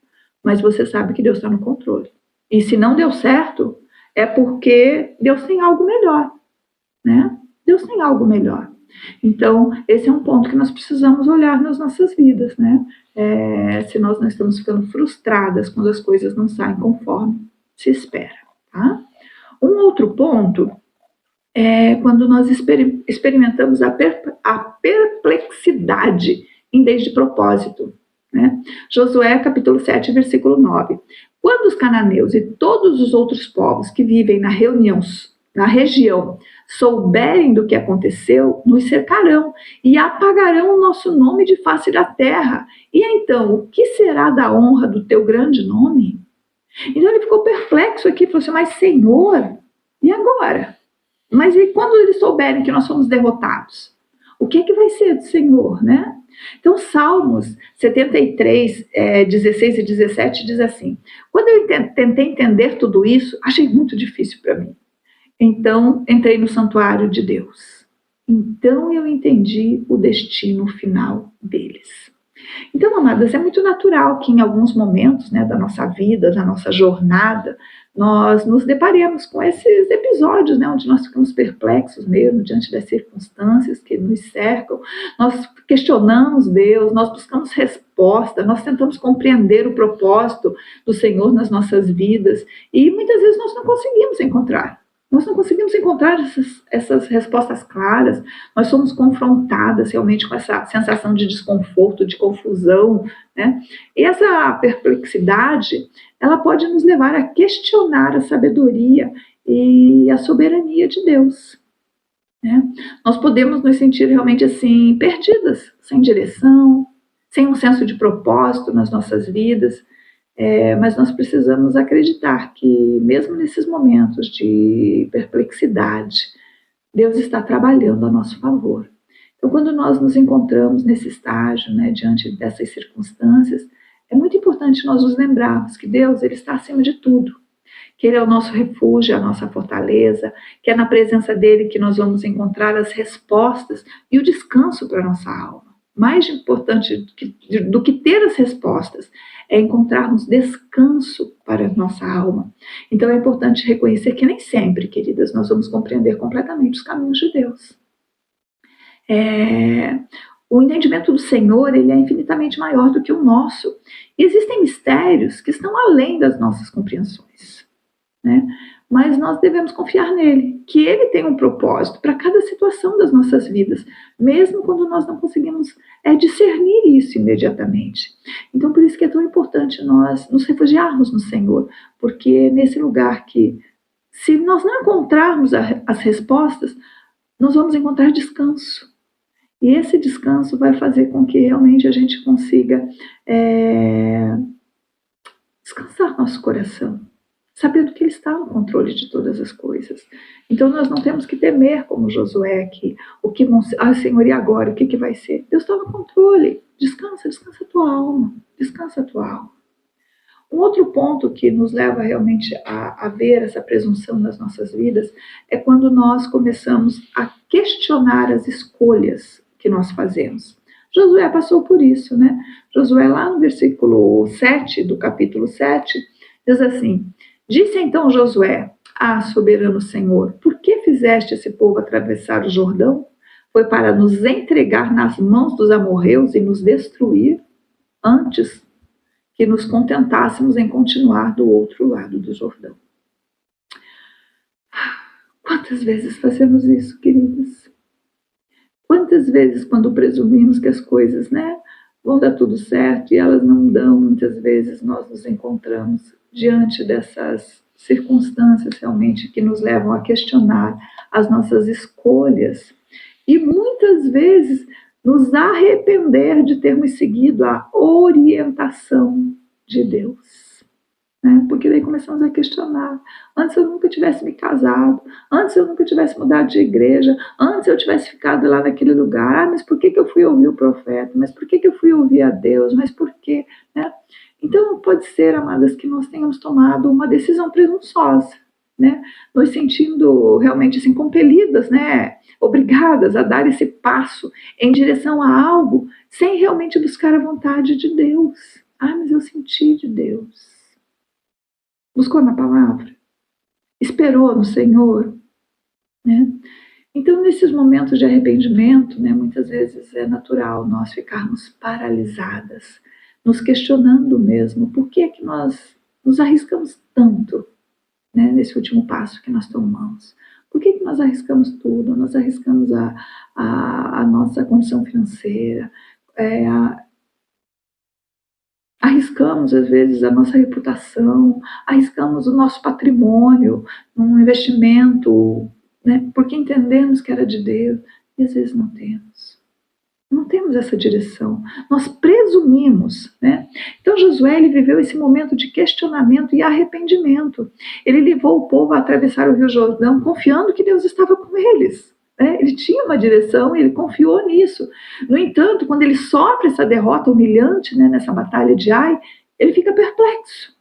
Mas você sabe que Deus está no controle. E se não deu certo, é porque Deus tem algo melhor, né? Deus tem algo melhor. Então, esse é um ponto que nós precisamos olhar nas nossas vidas, né? Se nós não estamos ficando frustradas quando as coisas não saem conforme se espera, tá? Um outro ponto é quando nós experimentamos a perplexidade em vez de propósito, né? Josué capítulo 7, versículo 9. Quando os cananeus e todos os outros povos que vivem na região souberem do que aconteceu, nos cercarão e apagarão o nosso nome de face da terra. E então, o que será da honra do teu grande nome? Então ele ficou perplexo aqui, falou assim, mas Senhor, e agora? Mas e quando eles souberem que nós fomos derrotados? O que é que vai ser do Senhor, né? Então, Salmos 73, 16 e 17 diz assim, quando eu tentei entender tudo isso, achei muito difícil para mim. Então, entrei no santuário de Deus. Então, eu entendi o destino final deles. Então, amadas, é muito natural que em alguns momentos, né, da nossa vida, da nossa jornada, nós nos deparemos com esses episódios, né, onde nós ficamos perplexos mesmo diante das circunstâncias que nos cercam. Nós questionamos Deus, nós buscamos resposta, nós tentamos compreender o propósito do Senhor nas nossas vidas e muitas vezes nós não conseguimos encontrar. Nós não conseguimos encontrar essas respostas claras, nós somos confrontadas realmente com essa sensação de desconforto, de confusão, né? E essa perplexidade, ela pode nos levar a questionar a sabedoria e a soberania de Deus. Né? Nós podemos nos sentir realmente assim, perdidas, sem direção, sem um senso de propósito nas nossas vidas, mas nós precisamos acreditar que, mesmo nesses momentos de perplexidade, Deus está trabalhando a nosso favor. Então, quando nós nos encontramos nesse estágio, né, diante dessas circunstâncias, é muito importante nós nos lembrarmos que Deus, ele está acima de tudo, que Ele é o nosso refúgio, a nossa fortaleza, que é na presença dEle que nós vamos encontrar as respostas e o descanso para a nossa alma. Mais importante do que ter as respostas é encontrarmos descanso para a nossa alma. Então é importante reconhecer que nem sempre, queridas, nós vamos compreender completamente os caminhos de Deus. O entendimento do Senhor, ele é infinitamente maior do que o nosso. E existem mistérios que estão além das nossas compreensões. Né? Mas nós devemos confiar nele, que ele tem um propósito para cada situação das nossas vidas, mesmo quando nós não conseguimos discernir isso imediatamente. Então, por isso que é tão importante nós nos refugiarmos no Senhor, porque nesse lugar que, se nós não encontrarmos as respostas, nós vamos encontrar descanso. E esse descanso vai fazer com que realmente a gente consiga descansar nosso coração, sabendo que Ele está no controle de todas as coisas. Então nós não temos que temer como Josué, que o que vão ser, Senhor, e agora? O que vai ser? Deus está no controle. Descansa a tua alma. Descansa a tua alma. Um outro ponto que nos leva realmente a ver essa presunção nas nossas vidas é quando nós começamos a questionar as escolhas que nós fazemos. Josué passou por isso, né? Josué, lá no versículo 7 do capítulo 7, diz assim: disse então Josué: soberano Senhor, por que fizeste esse povo atravessar o Jordão? Foi para nos entregar nas mãos dos amorreus e nos destruir, antes que nos contentássemos em continuar do outro lado do Jordão. Quantas vezes fazemos isso, queridas? Quantas vezes, quando presumimos que as coisas, né, vão dar tudo certo e elas não dão, muitas vezes nós nos encontramos diante dessas circunstâncias realmente que nos levam a questionar as nossas escolhas e muitas vezes nos arrepender de termos seguido a orientação de Deus. Né? Porque daí começamos a questionar. Antes eu nunca tivesse me casado, antes eu nunca tivesse mudado de igreja, antes eu tivesse ficado lá naquele lugar, mas por que eu fui ouvir o profeta? Mas por que eu fui ouvir a Deus? Mas por quê? Né? Então pode ser, amadas, que nós tenhamos tomado uma decisão presunçosa, né? Nos sentindo realmente assim, compelidas, né? Obrigadas a dar esse passo em direção a algo sem realmente buscar a vontade de Deus. Mas eu senti de Deus. Buscou na palavra? Esperou no Senhor? Né? Então, nesses momentos de arrependimento, né, muitas vezes é natural nós ficarmos paralisadas, nos questionando mesmo por que é que nós nos arriscamos tanto, né, nesse último passo que nós tomamos. Por que nós arriscamos tudo? Nós arriscamos a nossa condição financeira, arriscamos, às vezes, a nossa reputação, arriscamos o nosso patrimônio, um investimento, né? Porque entendemos que era de Deus, e às vezes não temos. Não temos essa direção. Nós presumimos, né? Então Josué, ele viveu esse momento de questionamento e arrependimento. Ele levou o povo a atravessar o Rio Jordão, confiando que Deus estava com eles. Né? Ele tinha uma direção e ele confiou nisso. No entanto, quando ele sofre essa derrota humilhante, né, nessa batalha de Ai, ele fica perplexo.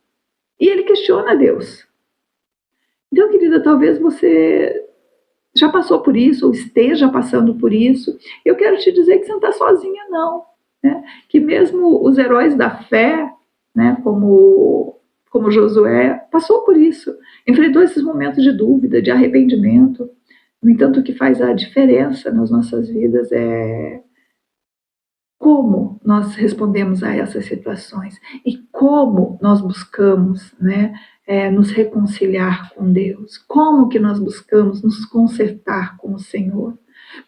E ele questiona Deus. Então, querida, talvez você já passou por isso, ou esteja passando por isso. Eu quero te dizer que você não está sozinha, não. Né? Que mesmo os heróis da fé, né, como Josué, passou por isso. Enfrentou esses momentos de dúvida, de arrependimento. No entanto, o que faz a diferença nas nossas vidas é como nós respondemos a essas situações e como nós buscamos, né, nos reconciliar com Deus, como que nós buscamos nos consertar com o Senhor,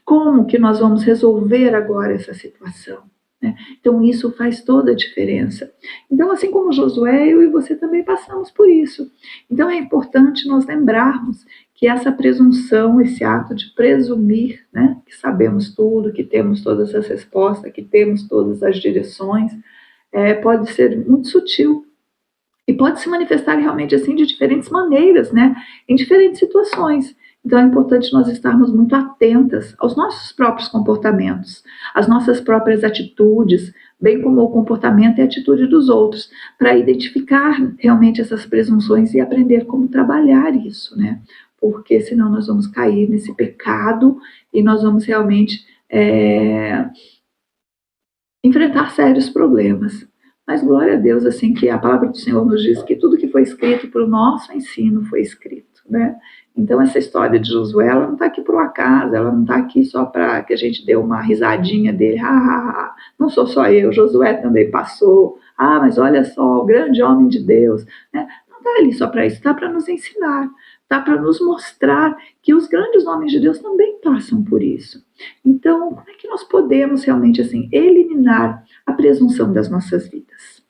como que nós vamos resolver agora essa situação. né? Então isso faz toda a diferença. Então, assim como Josué, eu e você também passamos por isso. Então é importante nós lembrarmos que essa presunção, esse ato de presumir, né, que sabemos tudo, que temos todas as respostas, que temos todas as direções, pode ser muito sutil e pode se manifestar realmente assim de diferentes maneiras, né, em diferentes situações. Então é importante nós estarmos muito atentas aos nossos próprios comportamentos, às nossas próprias atitudes, bem como o comportamento e a atitude dos outros, para identificar realmente essas presunções e aprender como trabalhar isso, né? Porque senão nós vamos cair nesse pecado e nós vamos realmente enfrentar sérios problemas. Mas glória a Deus, assim, que a palavra do Senhor nos diz que tudo que foi escrito para o nosso ensino foi escrito, né? Então essa história de Josué, ela não está aqui por um acaso, ela não está aqui só para que a gente dê uma risadinha dele, não sou só eu, Josué também passou, mas olha só, o grande homem de Deus, né? Não está ali só para isso, está para nos ensinar, está para nos mostrar que os grandes homens de Deus também passam por isso. Então, como é que nós podemos realmente assim eliminar a presunção das nossas vidas?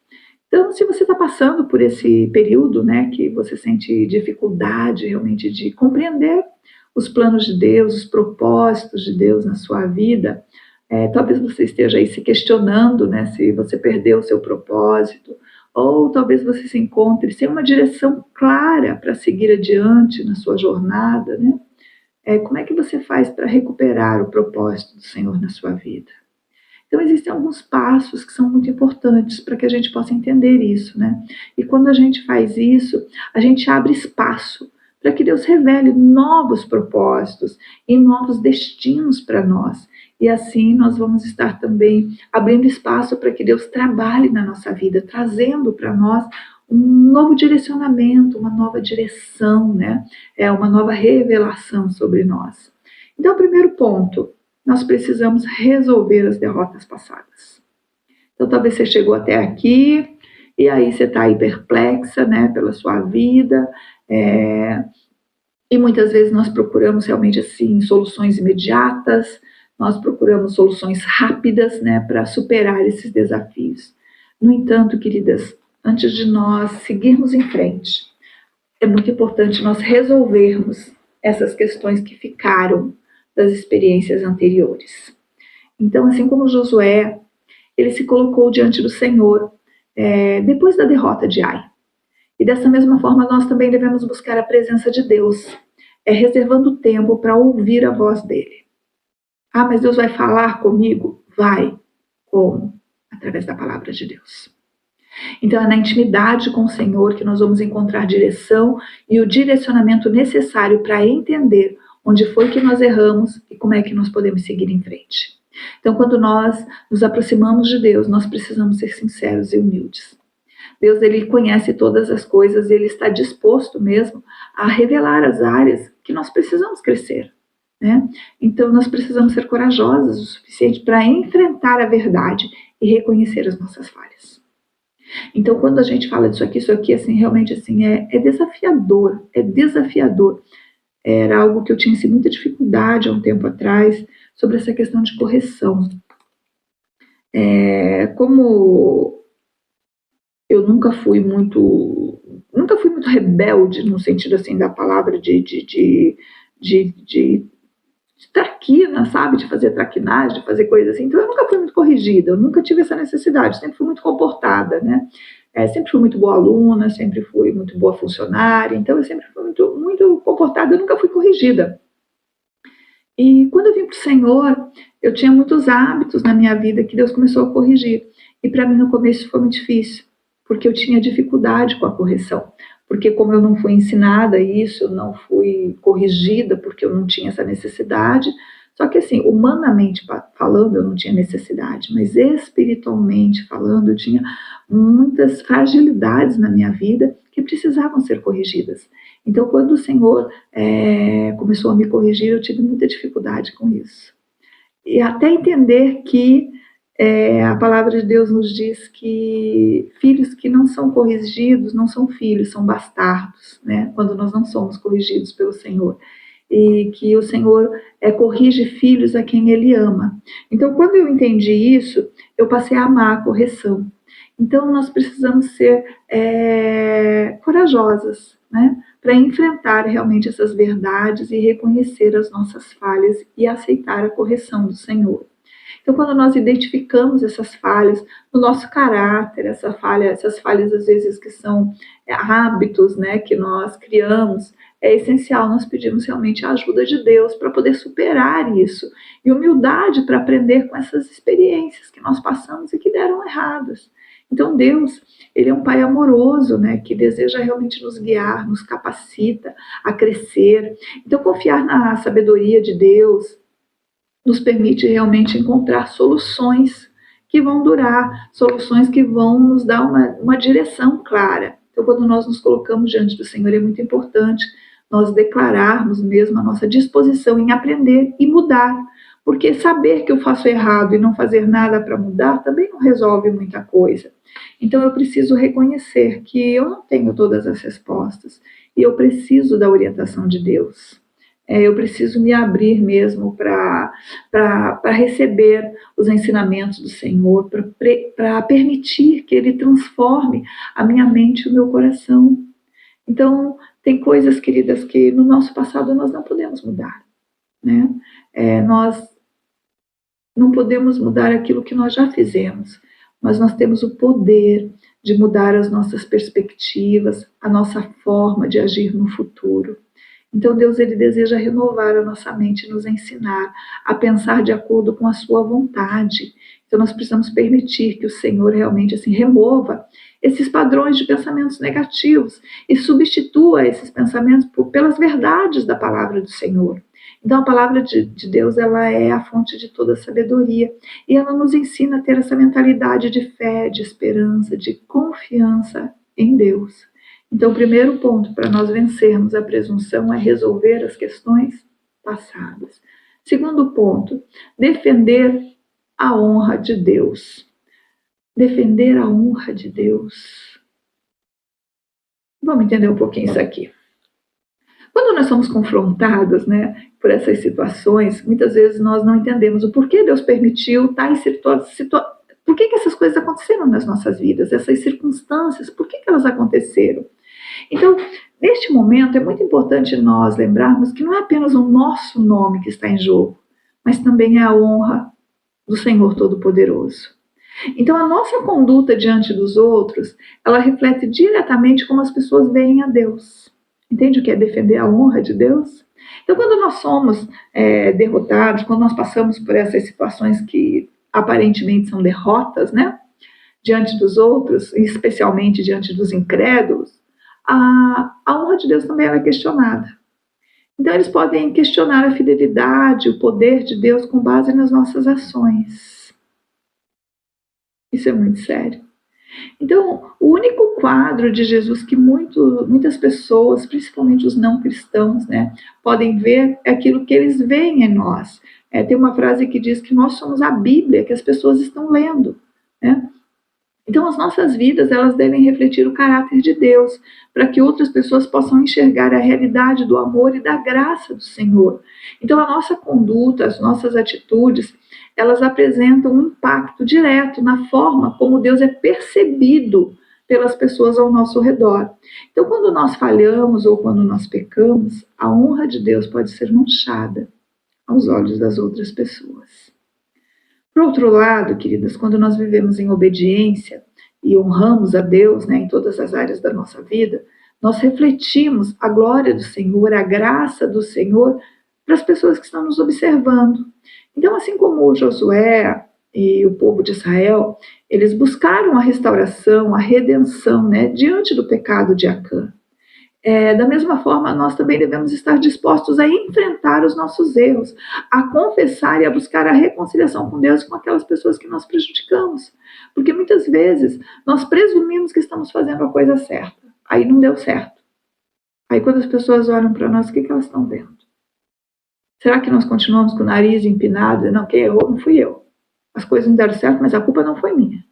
Então, se você está passando por esse período, né, que você sente dificuldade realmente de compreender os planos de Deus, os propósitos de Deus na sua vida, talvez você esteja aí se questionando, né, se você perdeu o seu propósito, ou talvez você se encontre sem uma direção clara para seguir adiante na sua jornada, né? Como é que você faz para recuperar o propósito do Senhor na sua vida? Então, existem alguns passos que são muito importantes para que a gente possa entender isso, né? E quando a gente faz isso, a gente abre espaço para que Deus revele novos propósitos e novos destinos para nós. E assim nós vamos estar também abrindo espaço para que Deus trabalhe na nossa vida, trazendo para nós um novo direcionamento, uma nova direção, né? Uma nova revelação sobre nós. Então, o primeiro ponto, nós precisamos resolver as derrotas passadas. Então, talvez você chegou até aqui e aí você está aí perplexa, né, pela sua vida, e muitas vezes nós procuramos realmente assim soluções imediatas, nós procuramos soluções rápidas, né, para superar esses desafios. No entanto, queridas, antes de nós seguirmos em frente, é muito importante nós resolvermos essas questões que ficaram das experiências anteriores. Então, assim como Josué, ele se colocou diante do Senhor depois da derrota de Ai. E dessa mesma forma, nós também devemos buscar a presença de Deus, reservando tempo para ouvir a voz dele. Mas Deus vai falar comigo? Vai. Como? Através da palavra de Deus. Então, é na intimidade com o Senhor que nós vamos encontrar direção e o direcionamento necessário para entender onde foi que nós erramos e como é que nós podemos seguir em frente. Então, quando nós nos aproximamos de Deus, nós precisamos ser sinceros e humildes. Deus, ele conhece todas as coisas e ele está disposto mesmo a revelar as áreas que nós precisamos crescer, né? Então, nós precisamos ser corajosos o suficiente para enfrentar a verdade e reconhecer as nossas falhas. Então, quando a gente fala disso aqui, assim, realmente, assim, é desafiador, Era algo que eu tinha assim, muita dificuldade há um tempo atrás, sobre essa questão de correção. Como eu nunca fui muito rebelde, no sentido, assim, da palavra de traquina, sabe? De fazer traquinagem, de fazer coisas assim. Então, eu nunca fui muito corrigida, eu nunca tive essa necessidade, sempre fui muito comportada, né? Sempre fui muito boa aluna, sempre fui muito boa funcionária, então eu sempre fui muito comportada, eu nunca fui corrigida. E quando eu vim para o Senhor, eu tinha muitos hábitos na minha vida que Deus começou a corrigir. E para mim, no começo, foi muito difícil, porque eu tinha dificuldade com a correção. Porque como eu não fui ensinada isso, eu não fui corrigida, porque eu não tinha essa necessidade. Só que assim, humanamente falando, eu não tinha necessidade, mas espiritualmente falando, eu tinha muitas fragilidades na minha vida que precisavam ser corrigidas. Então, quando o Senhor começou a me corrigir, eu tive muita dificuldade com isso. E até entender que a palavra de Deus nos diz que filhos que não são corrigidos não são filhos, são bastardos, né? Quando nós não somos corrigidos pelo Senhor. e que o Senhor corrige filhos a quem Ele ama. Então, quando eu entendi isso, eu passei a amar a correção. Então, nós precisamos ser corajosas, né, para enfrentar realmente essas verdades e reconhecer as nossas falhas e aceitar a correção do Senhor. Então, quando nós identificamos essas falhas no nosso caráter, essas falhas às vezes que são hábitos, né, que nós criamos, é essencial nós pedirmos realmente a ajuda de Deus para poder superar isso e humildade para aprender com essas experiências que nós passamos e que deram erradas. Então, Deus, Ele é um Pai amoroso, né, que deseja realmente nos guiar, nos capacita a crescer. Então, confiar na sabedoria de Deus nos permite realmente encontrar soluções que vão durar, soluções que vão nos dar uma direção clara. Então, quando nós nos colocamos diante do Senhor, é muito importante nós declararmos mesmo a nossa disposição em aprender e mudar, porque saber que eu faço errado e não fazer nada para mudar também não resolve muita coisa. Então, eu preciso reconhecer que eu não tenho todas as respostas e eu preciso da orientação de Deus. Eu preciso me abrir mesmo para receber os ensinamentos do Senhor, para permitir que Ele transforme a minha mente e o meu coração. Então, tem coisas, queridas, que no nosso passado nós não podemos mudar, né? Nós não podemos mudar aquilo que nós já fizemos, mas nós temos o poder de mudar as nossas perspectivas, a nossa forma de agir no futuro. Então, Deus, Ele deseja renovar a nossa mente, nos ensinar a pensar de acordo com a sua vontade. Então, nós precisamos permitir que o Senhor realmente assim remova esses padrões de pensamentos negativos e substitua esses pensamentos pelas verdades da palavra do Senhor. Então, a palavra de Deus, ela é a fonte de toda sabedoria e ela nos ensina a ter essa mentalidade de fé, de esperança, de confiança em Deus. Então, o primeiro ponto para nós vencermos a presunção é resolver as questões passadas. Segundo ponto, defender a honra de Deus. Defender a honra de Deus. Vamos entender um pouquinho isso aqui. Quando nós somos confrontados, né, por essas situações, muitas vezes nós não entendemos o porquê Deus permitiu tais situações. Por que essas coisas aconteceram nas nossas vidas? Essas circunstâncias, por que elas aconteceram? Então, neste momento, é muito importante nós lembrarmos que não é apenas o nosso nome que está em jogo, mas também é a honra do Senhor Todo-Poderoso. Então, a nossa conduta diante dos outros, ela reflete diretamente como as pessoas veem a Deus. Entende o que é defender a honra de Deus? Então, quando nós somos derrotados, quando nós passamos por essas situações que aparentemente são derrotas, né, diante dos outros, especialmente diante dos incrédulos, a honra de Deus também é questionada. Então, eles podem questionar a fidelidade, o poder de Deus com base nas nossas ações. Isso é muito sério. Então, o único quadro de Jesus que muitas pessoas, principalmente os não cristãos, né, podem ver é aquilo que eles veem em nós. Tem uma frase que diz que nós somos a Bíblia que as pessoas estão lendo, né? Então, as nossas vidas, elas devem refletir o caráter de Deus, para que outras pessoas possam enxergar a realidade do amor e da graça do Senhor. Então, a nossa conduta, as nossas atitudes, elas apresentam um impacto direto na forma como Deus é percebido pelas pessoas ao nosso redor. Então, quando nós falhamos ou quando nós pecamos, a honra de Deus pode ser manchada aos olhos das outras pessoas. Por outro lado, queridas, quando nós vivemos em obediência e honramos a Deus, né, em todas as áreas da nossa vida, nós refletimos a glória do Senhor, a graça do Senhor para as pessoas que estão nos observando. Então, assim como Josué e o povo de Israel, eles buscaram a restauração, a redenção, né, diante do pecado de Acã. Da mesma forma, nós também devemos estar dispostos a enfrentar os nossos erros, a confessar e a buscar a reconciliação com Deus e com aquelas pessoas que nós prejudicamos. Porque muitas vezes nós presumimos que estamos fazendo a coisa certa, aí não deu certo. Aí quando as pessoas olham para nós, o que elas estão vendo? Será que nós continuamos com o nariz empinado? Não, quem errou não fui eu. As coisas não deram certo, mas a culpa não foi minha.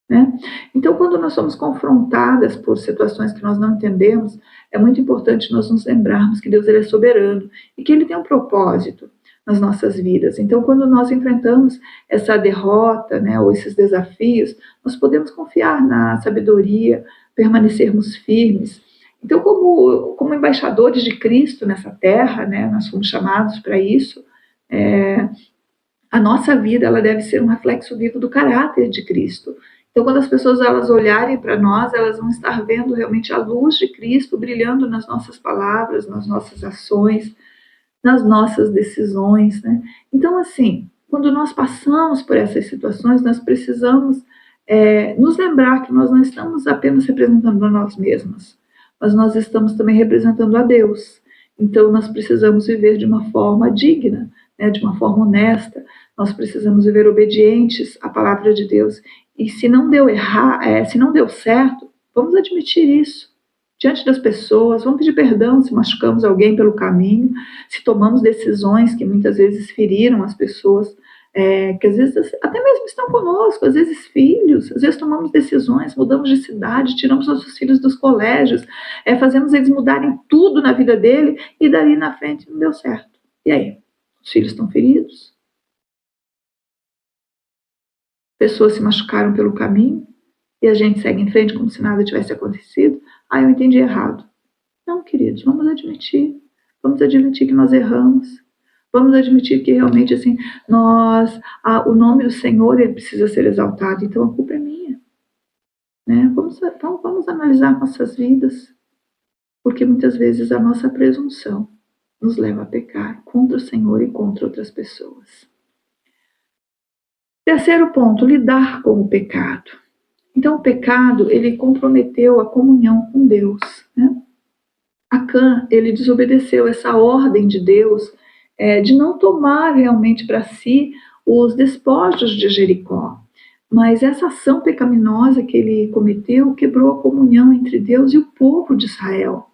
né? Então, quando nós somos confrontadas por situações que nós não entendemos, é muito importante nós nos lembrarmos que Deus ele é soberano e que Ele tem um propósito nas nossas vidas. Então, quando nós enfrentamos essa derrota, né, ou esses desafios, nós podemos confiar na sabedoria, permanecermos firmes. Então, como embaixadores de Cristo nessa terra, né, nós fomos chamados para isso. A nossa vida ela deve ser um reflexo vivo do caráter de Cristo. Então, quando as pessoas elas olharem para nós, elas vão estar vendo realmente a luz de Cristo brilhando nas nossas palavras, nas nossas ações, nas nossas decisões, né? Então, assim, quando nós passamos por essas situações, nós precisamos nos lembrar que nós não estamos apenas representando a nós mesmas, mas nós estamos também representando a Deus. Então, nós precisamos viver de uma forma digna, né, de uma forma honesta, nós precisamos viver obedientes à palavra de Deus. E se não se não deu certo, vamos admitir isso diante das pessoas, vamos pedir perdão se machucamos alguém pelo caminho, se tomamos decisões que muitas vezes feriram as pessoas, que às vezes até mesmo estão conosco, às vezes filhos, às vezes tomamos decisões, mudamos de cidade, tiramos nossos filhos dos colégios, fazemos eles mudarem tudo na vida dele e dali na frente não deu certo. E aí? Os filhos estão feridos? Pessoas se machucaram pelo caminho e a gente segue em frente como se nada tivesse acontecido? Ah, eu entendi errado. Não, queridos, vamos admitir que nós erramos, vamos admitir que realmente assim, o nome do Senhor ele precisa ser exaltado, então a culpa é minha, né? Vamos analisar nossas vidas, porque muitas vezes a nossa presunção nos leva a pecar contra o Senhor e contra outras pessoas. Terceiro ponto, lidar com o pecado. Então, o pecado, ele comprometeu a comunhão com Deus, né? Acã, ele desobedeceu essa ordem de Deus de não tomar realmente para si os despojos de Jericó. Mas essa ação pecaminosa que ele cometeu quebrou a comunhão entre Deus e o povo de Israel.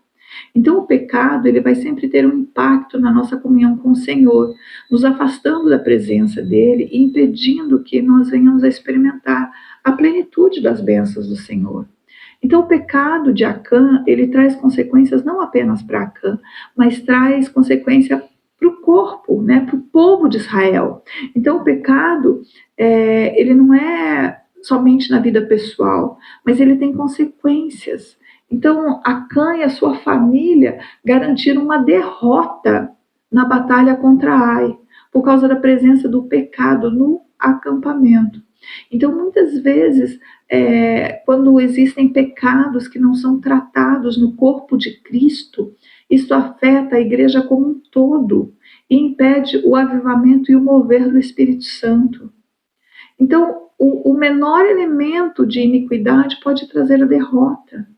Então, o pecado ele vai sempre ter um impacto na nossa comunhão com o Senhor, nos afastando da presença dele e impedindo que nós venhamos a experimentar a plenitude das bênçãos do Senhor. Então, o pecado de Acã, ele traz consequências não apenas para Acã, mas traz consequência para o corpo, né, para o povo de Israel. Então, o pecado, ele não é somente na vida pessoal, mas ele tem consequências. Então, Acã e a sua família garantiram uma derrota na batalha contra Ai, por causa da presença do pecado no acampamento. Então, muitas vezes, quando existem pecados que não são tratados no corpo de Cristo, isso afeta a igreja como um todo e impede o avivamento e o mover do Espírito Santo. Então, o menor elemento de iniquidade pode trazer a derrota.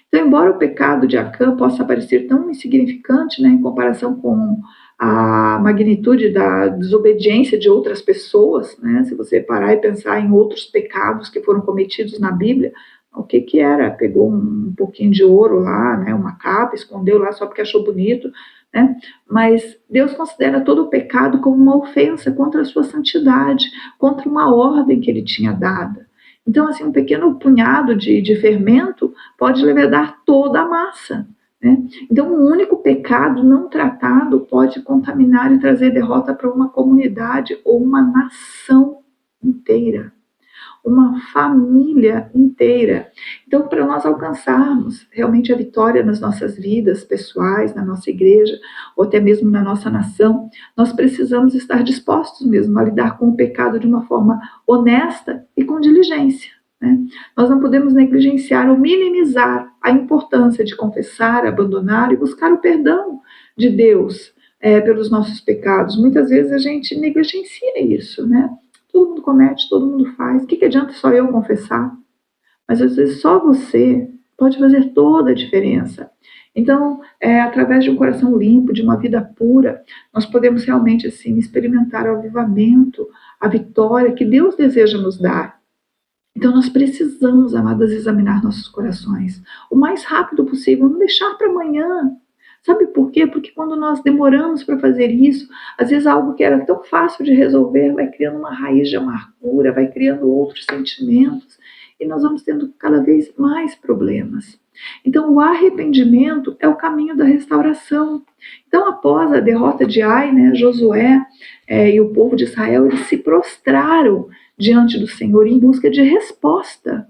Então, embora o pecado de Acã possa parecer tão insignificante, né, em comparação com a magnitude da desobediência de outras pessoas, né, se você parar e pensar em outros pecados que foram cometidos na Bíblia, o que era? Pegou um pouquinho de ouro lá, né, uma capa, escondeu lá só porque achou bonito, né? Mas Deus considera todo o pecado como uma ofensa contra a sua santidade, contra uma ordem que ele tinha dada. Então, assim, um pequeno punhado de fermento pode levedar toda a massa, né? Então, um único pecado não tratado pode contaminar e trazer derrota para uma comunidade ou uma nação inteira, uma família inteira. Então, para nós alcançarmos realmente a vitória nas nossas vidas pessoais, na nossa igreja, ou até mesmo na nossa nação, nós precisamos estar dispostos mesmo a lidar com o pecado de uma forma honesta e com diligência, né? Nós não podemos negligenciar ou minimizar a importância de confessar, abandonar e buscar o perdão de Deus pelos nossos pecados. Muitas vezes a gente negligencia isso, né? Todo mundo comete, todo mundo faz. O que adianta só eu confessar? Mas às vezes só você pode fazer toda a diferença. Então, através de um coração limpo, de uma vida pura, nós podemos realmente assim experimentar o avivamento, a vitória que Deus deseja nos dar. Então, nós precisamos, amadas, examinar nossos corações o mais rápido possível, não deixar para amanhã. Sabe por quê? Porque quando nós demoramos para fazer isso, às vezes algo que era tão fácil de resolver vai criando uma raiz de amargura, vai criando outros sentimentos. e nós vamos tendo cada vez mais problemas. Então, o arrependimento é o caminho da restauração. Então, após a derrota de Ai, né, Josué e o povo de Israel, eles se prostraram diante do Senhor em busca de resposta.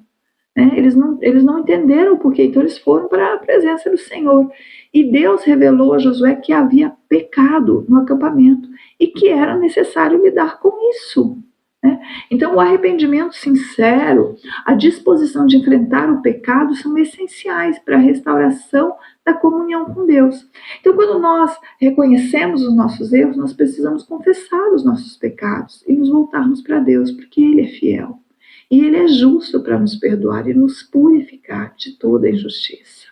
Né? Eles não entenderam o porquê, então eles foram para a presença do Senhor. E Deus revelou a Josué que havia pecado no acampamento e que era necessário lidar com isso. Né? Então, o arrependimento sincero, a disposição de enfrentar o pecado são essenciais para a restauração da comunhão com Deus. Então, quando nós reconhecemos os nossos erros, nós precisamos confessar os nossos pecados e nos voltarmos para Deus, porque Ele é fiel. E Ele é justo para nos perdoar e nos purificar de toda injustiça.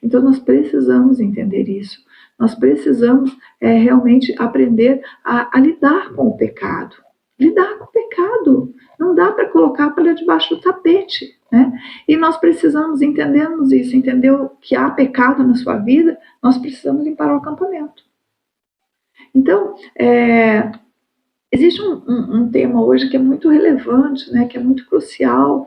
Então, nós precisamos entender isso. Nós precisamos realmente aprender a lidar com o pecado. Lidar com o pecado. Não dá para colocar para debaixo do tapete. Né? E nós precisamos, entendermos isso, entender que há pecado na sua vida, nós precisamos limpar o acampamento. Então, existe um tema hoje que é muito relevante, né, que é muito crucial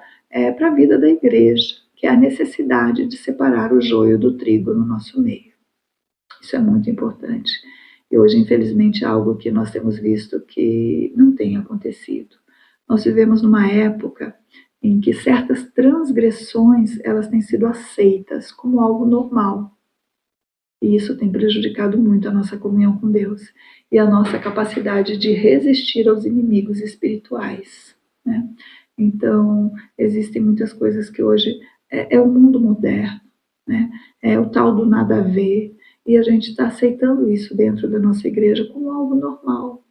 para a vida da igreja, que é a necessidade de separar o joio do trigo no nosso meio. Isso é muito importante. E hoje, infelizmente, é algo que nós temos visto que não tem acontecido. Nós vivemos numa época em que certas transgressões elas têm sido aceitas como algo normal. E isso tem prejudicado muito a nossa comunhão com Deus e a nossa capacidade de resistir aos inimigos espirituais. Né? Então, existem muitas coisas que hoje é o mundo moderno, né? É o tal do nada a ver, e a gente está aceitando isso dentro da nossa igreja como algo normal.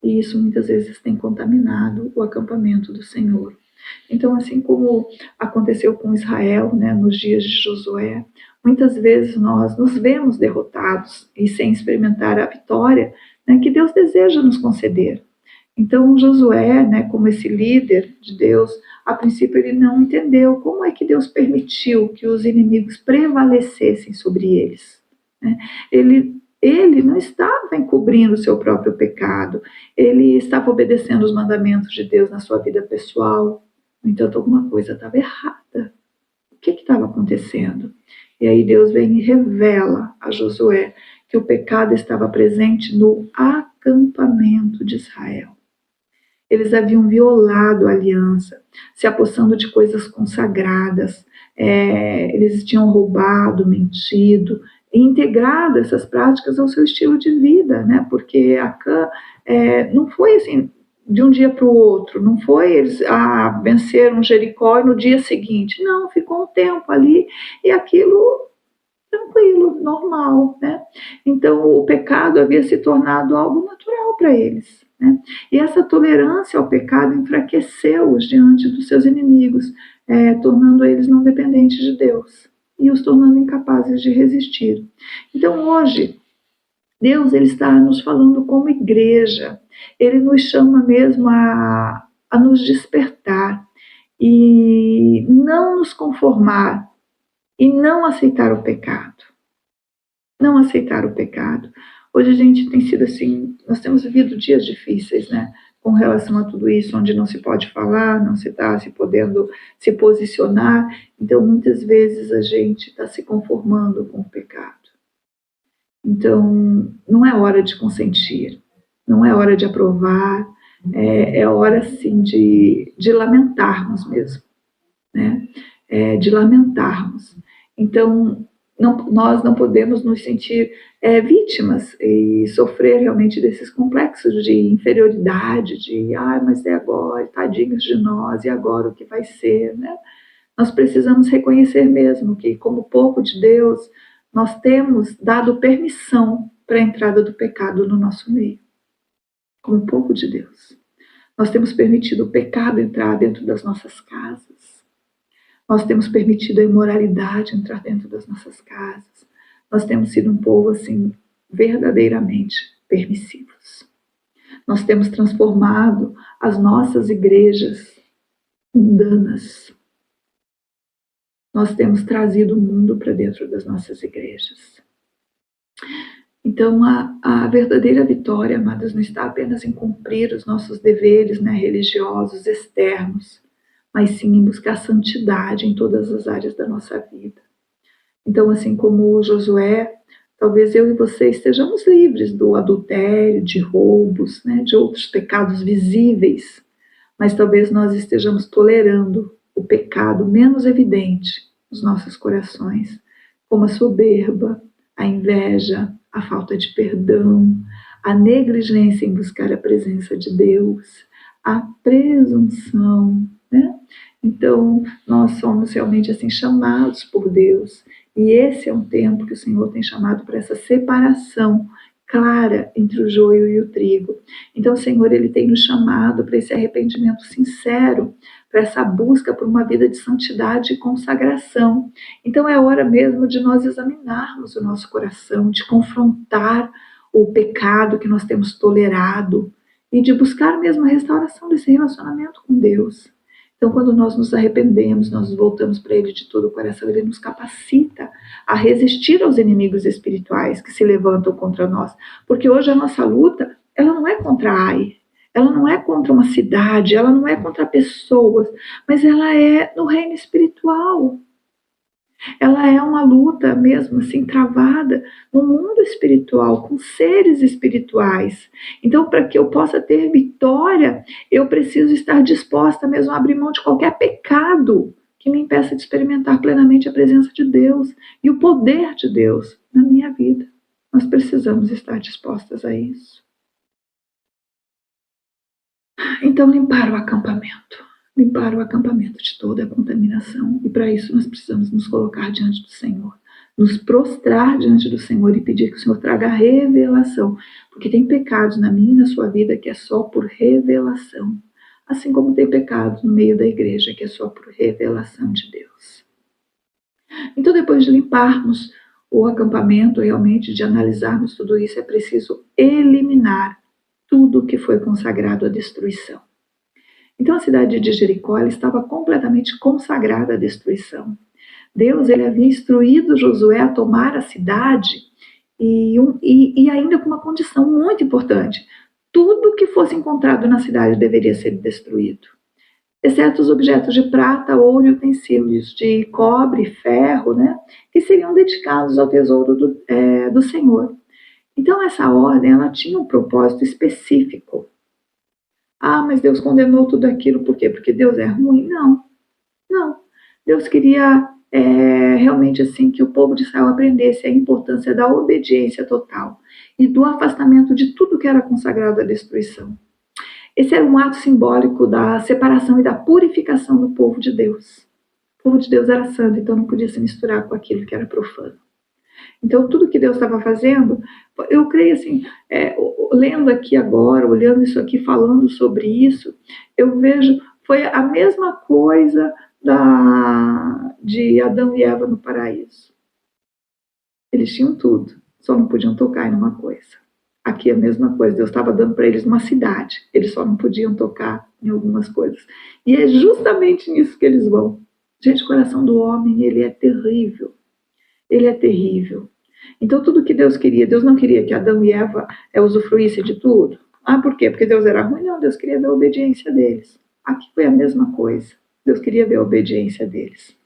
E isso muitas vezes tem contaminado o acampamento do Senhor. Então, assim como aconteceu com Israel, né, nos dias de Josué, muitas vezes nós nos vemos derrotados e sem experimentar a vitória, né, que Deus deseja nos conceder. Então, Josué, né, como esse líder de Deus, a princípio ele não entendeu como é que Deus permitiu que os inimigos prevalecessem sobre eles. Né? Ele não estava encobrindo o seu próprio pecado, ele estava obedecendo os mandamentos de Deus na sua vida pessoal. No entanto, alguma coisa estava errada. O que estava acontecendo? E aí Deus vem e revela a Josué que o pecado estava presente no acampamento de Israel. Eles haviam violado a aliança, se apossando de coisas consagradas, eles tinham roubado, mentido, e integrado essas práticas ao seu estilo de vida, né? Porque Acã não foi assim de um dia para o outro, não foi eles venceram Jericó e no dia seguinte, não, ficou um tempo ali e aquilo tranquilo, normal, né? Então o pecado havia se tornado algo natural para eles, né? E essa tolerância ao pecado enfraqueceu-os diante dos seus inimigos, tornando eles não dependentes de Deus e os tornando incapazes de resistir. Então hoje Deus ele está nos falando como igreja, Ele nos chama mesmo a nos despertar e não nos conformar e não aceitar o pecado. Não aceitar o pecado. Hoje a gente tem sido assim, nós temos vivido dias difíceis, né? Com relação a tudo isso, onde não se pode falar, não se está se podendo se posicionar. Então, muitas vezes a gente está se conformando com o pecado. Então, não é hora de consentir, não é hora de aprovar, é hora, sim, de lamentarmos mesmo, né? De lamentarmos. Então, nós não podemos nos sentir vítimas e sofrer realmente desses complexos de inferioridade, de, mas é agora, tadinhos de nós, e agora o que vai ser, né? Nós precisamos reconhecer mesmo que, como povo de Deus, nós temos dado permissão para a entrada do pecado no nosso meio, como povo de Deus. Nós temos permitido o pecado entrar dentro das nossas casas. Nós temos permitido a imoralidade entrar dentro das nossas casas. Nós temos sido um povo, assim, verdadeiramente permissivos. Nós temos transformado as nossas igrejas mundanas. Nós temos trazido o mundo para dentro das nossas igrejas. Então, a verdadeira vitória, amadas, não está apenas em cumprir os nossos deveres, né, religiosos externos, mas sim em buscar santidade em todas as áreas da nossa vida. Então, assim como Josué, talvez eu e você estejamos livres do adultério, de roubos, né, de outros pecados visíveis, mas talvez nós estejamos tolerando o pecado menos evidente nos nossos corações, como a soberba, a inveja, a falta de perdão, a negligência em buscar a presença de Deus, a presunção, né? Então, nós somos realmente assim chamados por Deus, e esse é um tempo que o Senhor tem chamado para essa separação clara entre o joio e o trigo. Então, o Senhor, ele tem nos chamado para esse arrependimento sincero, para essa busca por uma vida de santidade e consagração. Então, é hora mesmo de nós examinarmos o nosso coração, de confrontar o pecado que nós temos tolerado e de buscar mesmo a restauração desse relacionamento com Deus. Então, quando nós nos arrependemos, nós voltamos para Ele de todo o coração, Ele nos capacita a resistir aos inimigos espirituais que se levantam contra nós. Porque hoje a nossa luta, ela não é contra a Ai, ela não é contra uma cidade, ela não é contra pessoas, mas ela é no reino espiritual. Ela é uma luta mesmo assim travada no mundo espiritual, com seres espirituais. Então, para que eu possa ter vitória, eu preciso estar disposta mesmo a abrir mão de qualquer pecado que me impeça de experimentar plenamente a presença de Deus e o poder de Deus na minha vida. Nós precisamos estar dispostas a isso. Então, limpar o acampamento de toda a contaminação. E para isso nós precisamos nos colocar diante do Senhor, nos prostrar diante do Senhor e pedir que o Senhor traga revelação, porque tem pecados na minha e na sua vida que é só por revelação, assim como tem pecados no meio da igreja que é só por revelação de Deus. Então, depois de limparmos o acampamento, realmente de analisarmos tudo isso, é preciso eliminar tudo que foi consagrado à destruição. Então, a cidade de Jericó estava completamente consagrada à destruição. Deus ele havia instruído Josué a tomar a cidade e ainda com uma condição muito importante. Tudo que fosse encontrado na cidade deveria ser destruído, exceto os objetos de prata, ouro e utensílios de cobre, ferro, né, que seriam dedicados ao tesouro do Senhor. Então, essa ordem ela tinha um propósito específico. Ah, mas Deus condenou tudo aquilo, por quê? Porque Deus é ruim? Não. Deus queria realmente assim que o povo de Israel aprendesse a importância da obediência total e do afastamento de tudo que era consagrado à destruição. Esse era um ato simbólico da separação e da purificação do povo de Deus. O povo de Deus era santo, então não podia se misturar com aquilo que era profano. Então, tudo que Deus estava fazendo, eu creio assim, lendo aqui agora, olhando isso aqui, falando sobre isso, eu vejo, foi a mesma coisa de Adão e Eva no paraíso. Eles tinham tudo, só não podiam tocar em uma coisa. Aqui é a mesma coisa, Deus estava dando para eles uma cidade, eles só não podiam tocar em algumas coisas. E é justamente nisso que eles vão. Gente, o coração do homem, ele é terrível. Ele é terrível. Então, tudo que Deus queria, Deus não queria que Adão e Eva usufruíssem de tudo. Ah, por quê? Porque Deus era ruim? Não, Deus queria ver a obediência deles. Aqui foi a mesma coisa. Deus queria ver a obediência deles.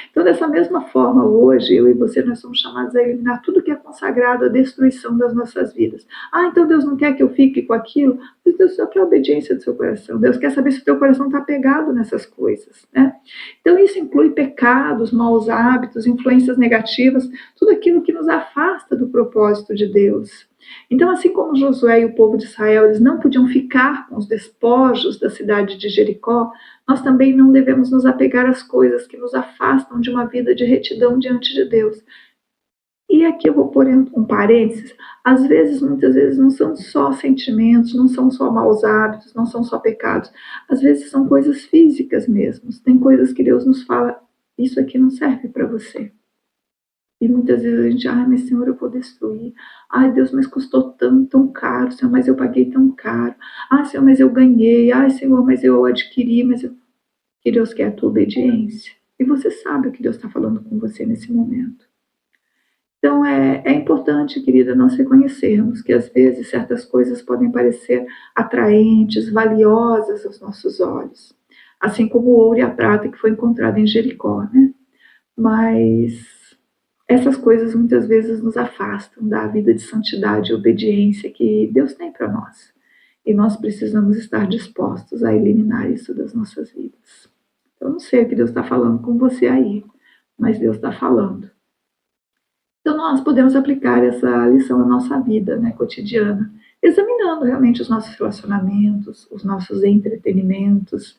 Então, dessa mesma forma, hoje, eu e você, nós somos chamados a eliminar tudo que é consagrado à destruição das nossas vidas. Ah, então Deus não quer que eu fique com aquilo? Mas Deus só quer a obediência do seu coração. Deus quer saber se o teu coração está pegado nessas coisas, né? Então, isso inclui pecados, maus hábitos, influências negativas, tudo aquilo que nos afasta do propósito de Deus. Então, assim como Josué e o povo de Israel, eles não podiam ficar com os despojos da cidade de Jericó, nós também não devemos nos apegar às coisas que nos afastam de uma vida de retidão diante de Deus. E aqui eu vou pôr um parênteses, às vezes, muitas vezes, não são só sentimentos, não são só maus hábitos, não são só pecados, às vezes são coisas físicas mesmo, tem coisas que Deus nos fala, isso aqui não serve para você. E muitas vezes a gente, mas Senhor, eu vou destruir. Ai, Deus, mas custou tão caro, Senhor, mas eu paguei tão caro. Ai, Senhor, mas eu ganhei. Ai, Senhor, mas eu adquiri. Que Deus quer a tua obediência. E você sabe o que Deus está falando com você nesse momento. Então, é importante, querida, nós reconhecermos que às vezes certas coisas podem parecer atraentes, valiosas aos nossos olhos. assim como o ouro e a prata que foi encontrado em Jericó, né? Mas essas coisas muitas vezes nos afastam da vida de santidade e obediência que Deus tem para nós. E nós precisamos estar dispostos a eliminar isso das nossas vidas. Eu não sei o que Deus está falando com você aí, mas Deus está falando. Então nós podemos aplicar essa lição à nossa vida, né, cotidiana, examinando realmente os nossos relacionamentos, os nossos entretenimentos,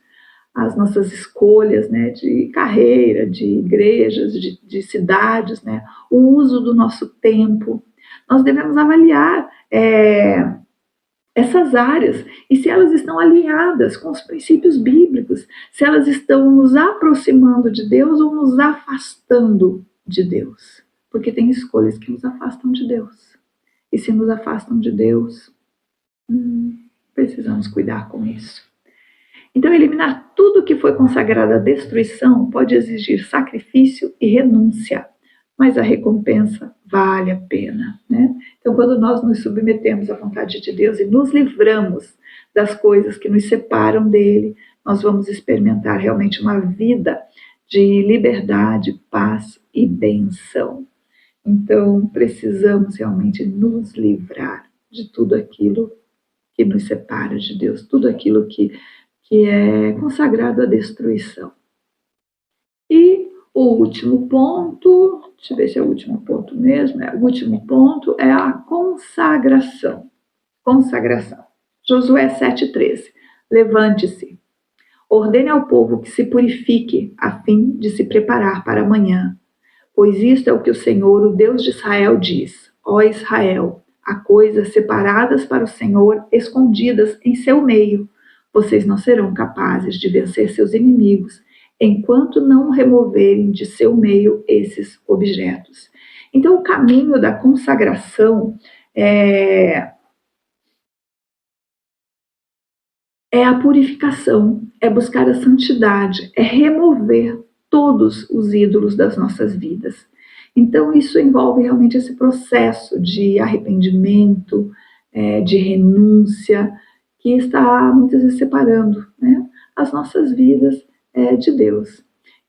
as nossas escolhas, né, de carreira, de igrejas, de cidades, né, o uso do nosso tempo. Nós devemos avaliar essas áreas e se elas estão alinhadas com os princípios bíblicos, se elas estão nos aproximando de Deus ou nos afastando de Deus. Porque tem escolhas que nos afastam de Deus. E se nos afastam de Deus, precisamos cuidar com isso. Então, eliminar tudo que foi consagrado à destruição pode exigir sacrifício e renúncia, mas a recompensa vale a pena, né? Então, quando nós nos submetemos à vontade de Deus e nos livramos das coisas que nos separam dele, nós vamos experimentar realmente uma vida de liberdade, paz e bênção. Então, precisamos realmente nos livrar de tudo aquilo que nos separa de Deus, tudo aquilo que é consagrado à destruição. E o último ponto, deixa eu ver se é o último ponto mesmo, o último ponto é a consagração. Consagração. Josué 7,13. Levante-se, ordene ao povo que se purifique, a fim de se preparar para amanhã. Pois isto é o que o Senhor, o Deus de Israel, diz. Ó Israel, há coisas separadas para o Senhor, escondidas em seu meio. Vocês não serão capazes de vencer seus inimigos enquanto não removerem de seu meio esses objetos. Então, o caminho da consagração é a purificação, é buscar a santidade, é remover todos os ídolos das nossas vidas. Então, isso envolve realmente esse processo de arrependimento, de renúncia, que está muitas vezes separando, né, as nossas vidas de Deus.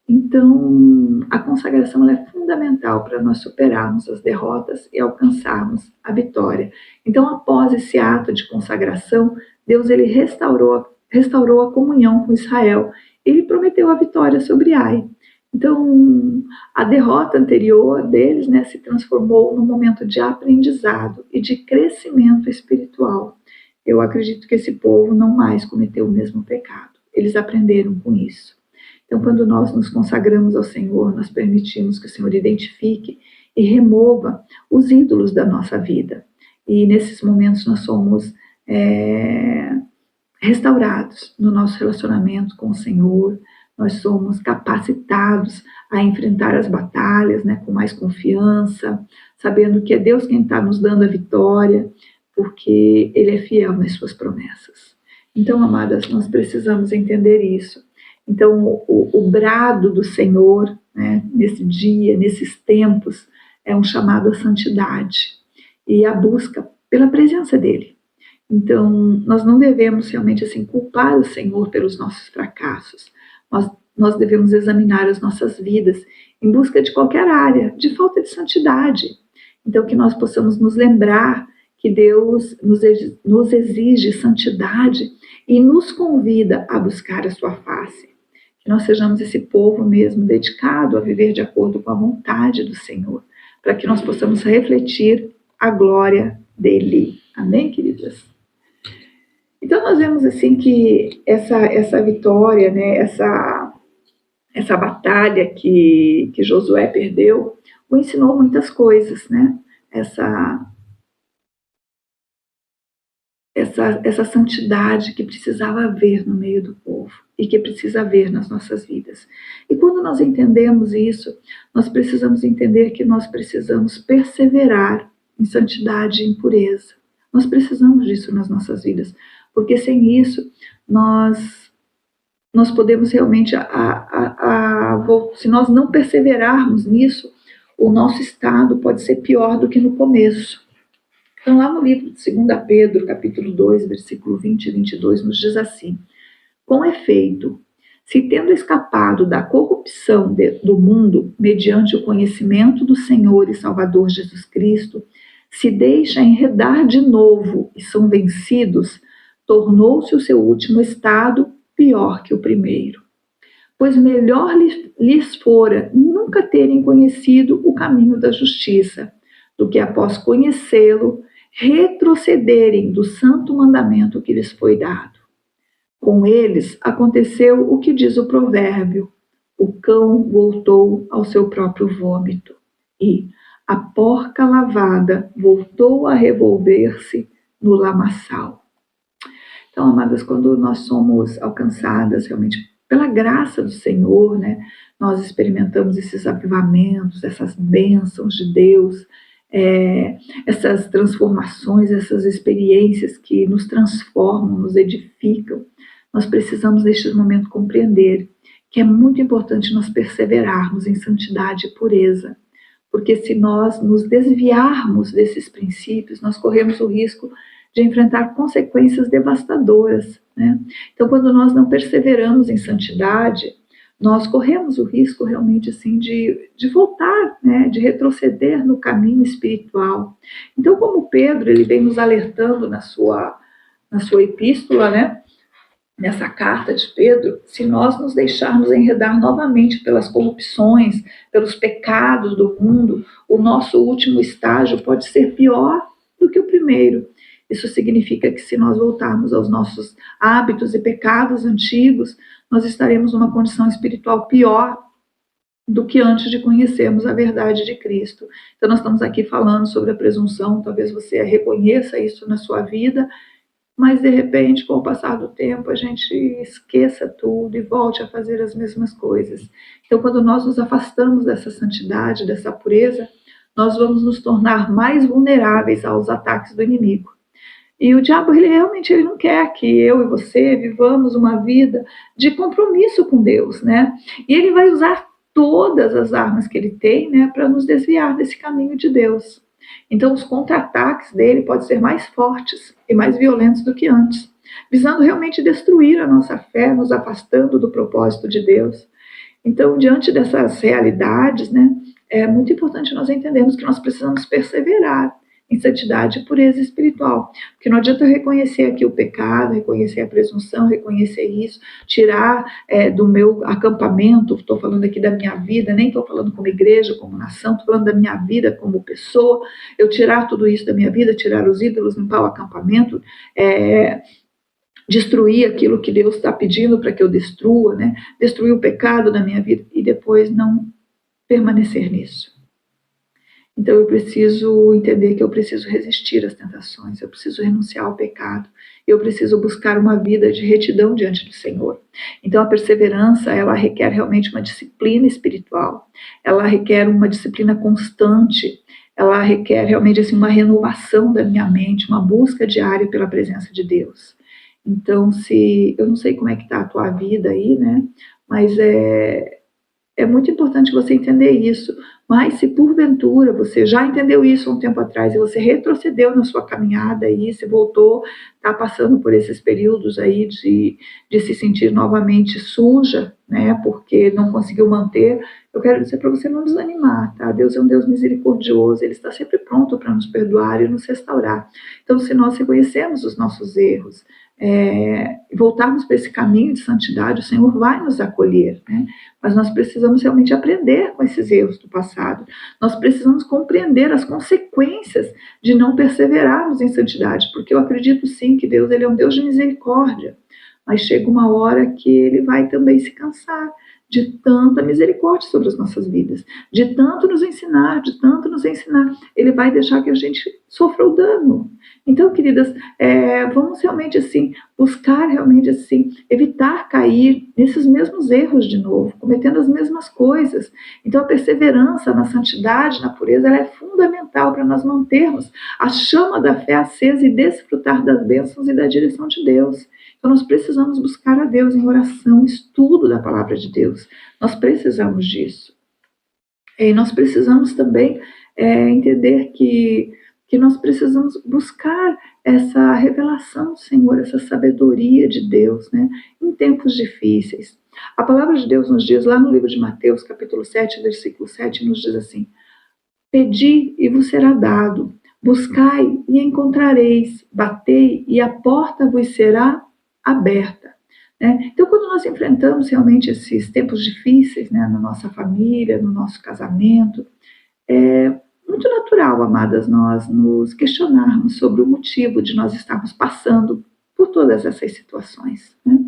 Então, a consagração é fundamental para nós superarmos as derrotas e alcançarmos a vitória. Então, após esse ato de consagração, Deus ele restaurou a comunhão com Israel. Ele prometeu a vitória sobre Ai. Então, a derrota anterior deles, né, se transformou num momento de aprendizado e de crescimento espiritual. Eu acredito que esse povo não mais cometeu o mesmo pecado. Eles aprenderam com isso. Então, quando nós nos consagramos ao Senhor, nós permitimos que o Senhor identifique e remova os ídolos da nossa vida. E nesses momentos nós somos restaurados no nosso relacionamento com o Senhor, nós somos capacitados a enfrentar as batalhas, né, com mais confiança, sabendo que é Deus quem está nos dando a vitória, porque Ele é fiel nas suas promessas. Então, amadas, nós precisamos entender isso. Então, o brado do Senhor, né, nesse dia, nesses tempos, é um chamado à santidade e a busca pela presença dEle. Então, nós não devemos realmente assim culpar o Senhor pelos nossos fracassos. Nós devemos examinar as nossas vidas em busca de qualquer área de falta de santidade. Então, que nós possamos nos lembrar que Deus nos exige santidade e nos convida a buscar a sua face. Que nós sejamos esse povo mesmo dedicado a viver de acordo com a vontade do Senhor, para que nós possamos refletir a glória dele. Amém, queridas? Então, nós vemos assim que essa vitória, né, essa batalha que Josué perdeu, o ensinou muitas coisas, né? Essa santidade que precisava haver no meio do povo e que precisa haver nas nossas vidas. E quando nós entendemos isso, nós precisamos entender que nós precisamos perseverar em santidade e em pureza. Nós precisamos disso nas nossas vidas, porque sem isso nós podemos realmente, se nós não perseverarmos nisso, o nosso estado pode ser pior do que no começo. Então, lá no livro de 2 Pedro, capítulo 2, versículo 20 e 22, nos diz assim: com efeito, Se tendo escapado da corrupção do mundo, mediante o conhecimento do Senhor e Salvador Jesus Cristo, se deixa enredar de novo e são vencidos, tornou-se o seu último estado pior que o primeiro. Pois melhor lhes fora nunca terem conhecido o caminho da justiça, do que após conhecê-lo, retrocederem do santo mandamento que lhes foi dado. Com eles aconteceu o que diz o provérbio: o cão voltou ao seu próprio vômito, e a porca lavada voltou a revolver-se no lamaçal. Então, amadas, quando nós somos alcançadas realmente pela graça do Senhor, né, nós experimentamos esses avivamentos, essas bênçãos de Deus, essas transformações, essas experiências que nos transformam, nos edificam. Nós precisamos, neste momento, compreender que é muito importante nós perseverarmos em santidade e pureza, porque se nós nos desviarmos desses princípios, nós corremos o risco de enfrentar consequências devastadoras, né? Então, quando nós não perseveramos em santidade, nós corremos o risco realmente assim de voltar, né? De retroceder no caminho espiritual. Então, como Pedro ele vem nos alertando na sua epístola, né? Nessa carta de Pedro, se nós nos deixarmos enredar novamente pelas corrupções, pelos pecados do mundo, o nosso último estágio pode ser pior do que o primeiro. Isso significa que se nós voltarmos aos nossos hábitos e pecados antigos, nós estaremos numa condição espiritual pior do que antes de conhecermos a verdade de Cristo. Então, nós estamos aqui falando sobre a presunção, talvez você reconheça isso na sua vida, mas, de repente, com o passar do tempo, a gente esqueça tudo e volte a fazer as mesmas coisas. Então, quando nós nos afastamos dessa santidade, dessa pureza, nós vamos nos tornar mais vulneráveis aos ataques do inimigo. E o diabo, ele realmente não quer que eu e você vivamos uma vida de compromisso com Deus, né? E ele vai usar todas as armas que ele tem, né, para nos desviar desse caminho de Deus. Então, os contra-ataques dele podem ser mais fortes e mais violentos do que antes, visando realmente destruir a nossa fé, nos afastando do propósito de Deus. Então, diante dessas realidades, né, é muito importante nós entendermos que nós precisamos perseverar em santidade e pureza espiritual. Porque não adianta eu reconhecer aqui o pecado, reconhecer a presunção, reconhecer isso, tirar do meu acampamento, estou falando aqui da minha vida, nem estou falando como igreja, como nação, estou falando da minha vida como pessoa, eu tirar tudo isso da minha vida, tirar os ídolos, limpar o acampamento, destruir aquilo que Deus está pedindo para que eu destrua, né? Destruir o pecado da minha vida e depois não permanecer nisso. Então, eu preciso entender que eu preciso resistir às tentações, eu preciso renunciar ao pecado, eu preciso buscar uma vida de retidão diante do Senhor. Então, a perseverança, ela requer realmente uma disciplina espiritual, ela requer uma disciplina constante, ela requer realmente assim, uma renovação da minha mente, uma busca diária pela presença de Deus. Então, eu não sei como é que está a tua vida aí, né? Mas é muito importante você entender isso. Mas se porventura você já entendeu isso há um tempo atrás e você retrocedeu na sua caminhada e se voltou, está passando por esses períodos aí de se sentir novamente suja, né, porque não conseguiu manter, eu quero dizer para você não desanimar, tá? Deus é um Deus misericordioso, Ele está sempre pronto para nos perdoar e nos restaurar. Então, se nós reconhecemos os nossos erros, voltarmos para esse caminho de santidade, o Senhor vai nos acolher, né? Mas nós precisamos realmente aprender com esses erros do passado. Nós precisamos compreender as consequências de não perseverarmos em santidade, porque eu acredito sim que Deus ele é um Deus de misericórdia, mas chega uma hora que Ele vai também se cansar de tanta misericórdia sobre as nossas vidas, de tanto nos ensinar, Ele vai deixar que a gente sofra o dano. Então, queridas, vamos realmente assim, buscar realmente assim, evitar cair nesses mesmos erros de novo, cometendo as mesmas coisas. Então, a perseverança na santidade, na pureza, ela é fundamental para nós mantermos a chama da fé acesa e desfrutar das bênçãos e da direção de Deus. Então, nós precisamos buscar a Deus em oração, estudo da palavra de Deus. Nós precisamos disso. E nós precisamos também entender que nós precisamos buscar essa revelação do Senhor, essa sabedoria de Deus, né, em tempos difíceis. A palavra de Deus nos diz, lá no livro de Mateus, capítulo 7, versículo 7, nos diz assim: pedi e vos será dado, buscai e encontrareis, batei e a porta vos será aberta. Né? Então, quando nós enfrentamos realmente esses tempos difíceis, né, na nossa família, no nosso casamento, é muito natural, amadas, nós nos questionarmos sobre o motivo de nós estarmos passando por todas essas situações. Né?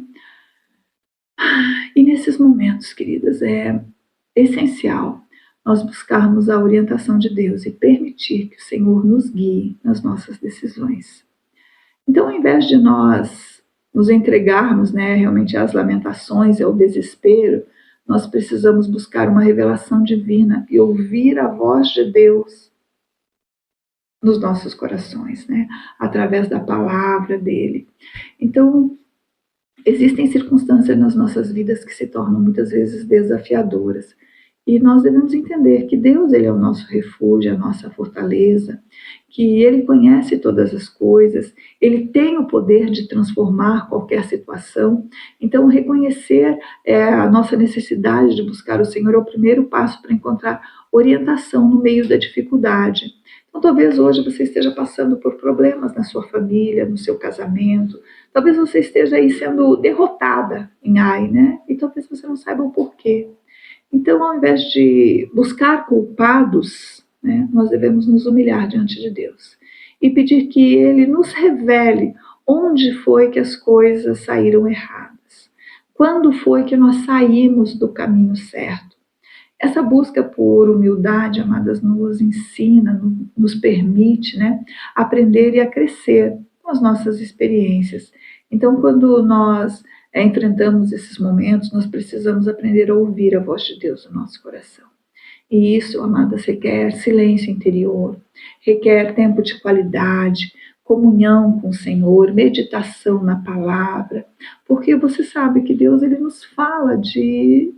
E nesses momentos, queridas, é essencial nós buscarmos a orientação de Deus e permitir que o Senhor nos guie nas nossas decisões. Então, ao invés de nós nos entregarmos, né, realmente às lamentações e ao desespero, nós precisamos buscar uma revelação divina e ouvir a voz de Deus nos nossos corações, né, através da palavra dele. Então, existem circunstâncias nas nossas vidas que se tornam muitas vezes desafiadoras. E nós devemos entender que Deus, ele é o nosso refúgio, a nossa fortaleza, que ele conhece todas as coisas, ele tem o poder de transformar qualquer situação. Então, reconhecer a nossa necessidade de buscar o Senhor é o primeiro passo para encontrar orientação no meio da dificuldade. Então, talvez hoje você esteja passando por problemas na sua família, no seu casamento, talvez você esteja aí sendo derrotada em Ai, né? E talvez você não saiba o porquê. Então, ao invés de buscar culpados, né, nós devemos nos humilhar diante de Deus e pedir que Ele nos revele onde foi que as coisas saíram erradas, quando foi que nós saímos do caminho certo. Essa busca por humildade, amadas, nos ensina, nos permite, né, aprender e a crescer com as nossas experiências. Então, quando nós enfrentamos esses momentos, nós precisamos aprender a ouvir a voz de Deus no nosso coração. E isso, amadas, requer silêncio interior, requer tempo de qualidade, comunhão com o Senhor, meditação na palavra, porque você sabe que Deus, ele nos fala de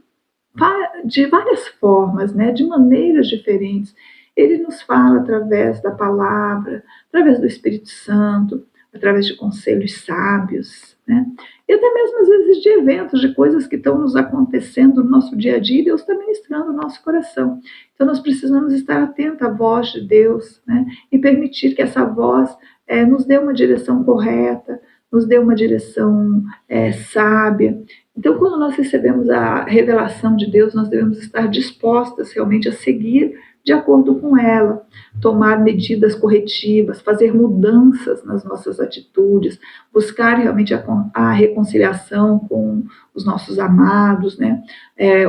várias formas, né, de maneiras diferentes. Ele nos fala através da palavra, através do Espírito Santo, através de conselhos sábios, né? E até mesmo às vezes de eventos, de coisas que estão nos acontecendo no nosso dia a dia, e Deus está ministrando o nosso coração. Então nós precisamos estar atentos à voz de Deus, né? E permitir que essa voz nos dê uma direção correta, nos dê uma direção sábia. Então, quando nós recebemos a revelação de Deus, nós devemos estar dispostas realmente a seguir de acordo com ela, tomar medidas corretivas, fazer mudanças nas nossas atitudes, buscar realmente a reconciliação com os nossos amados, né?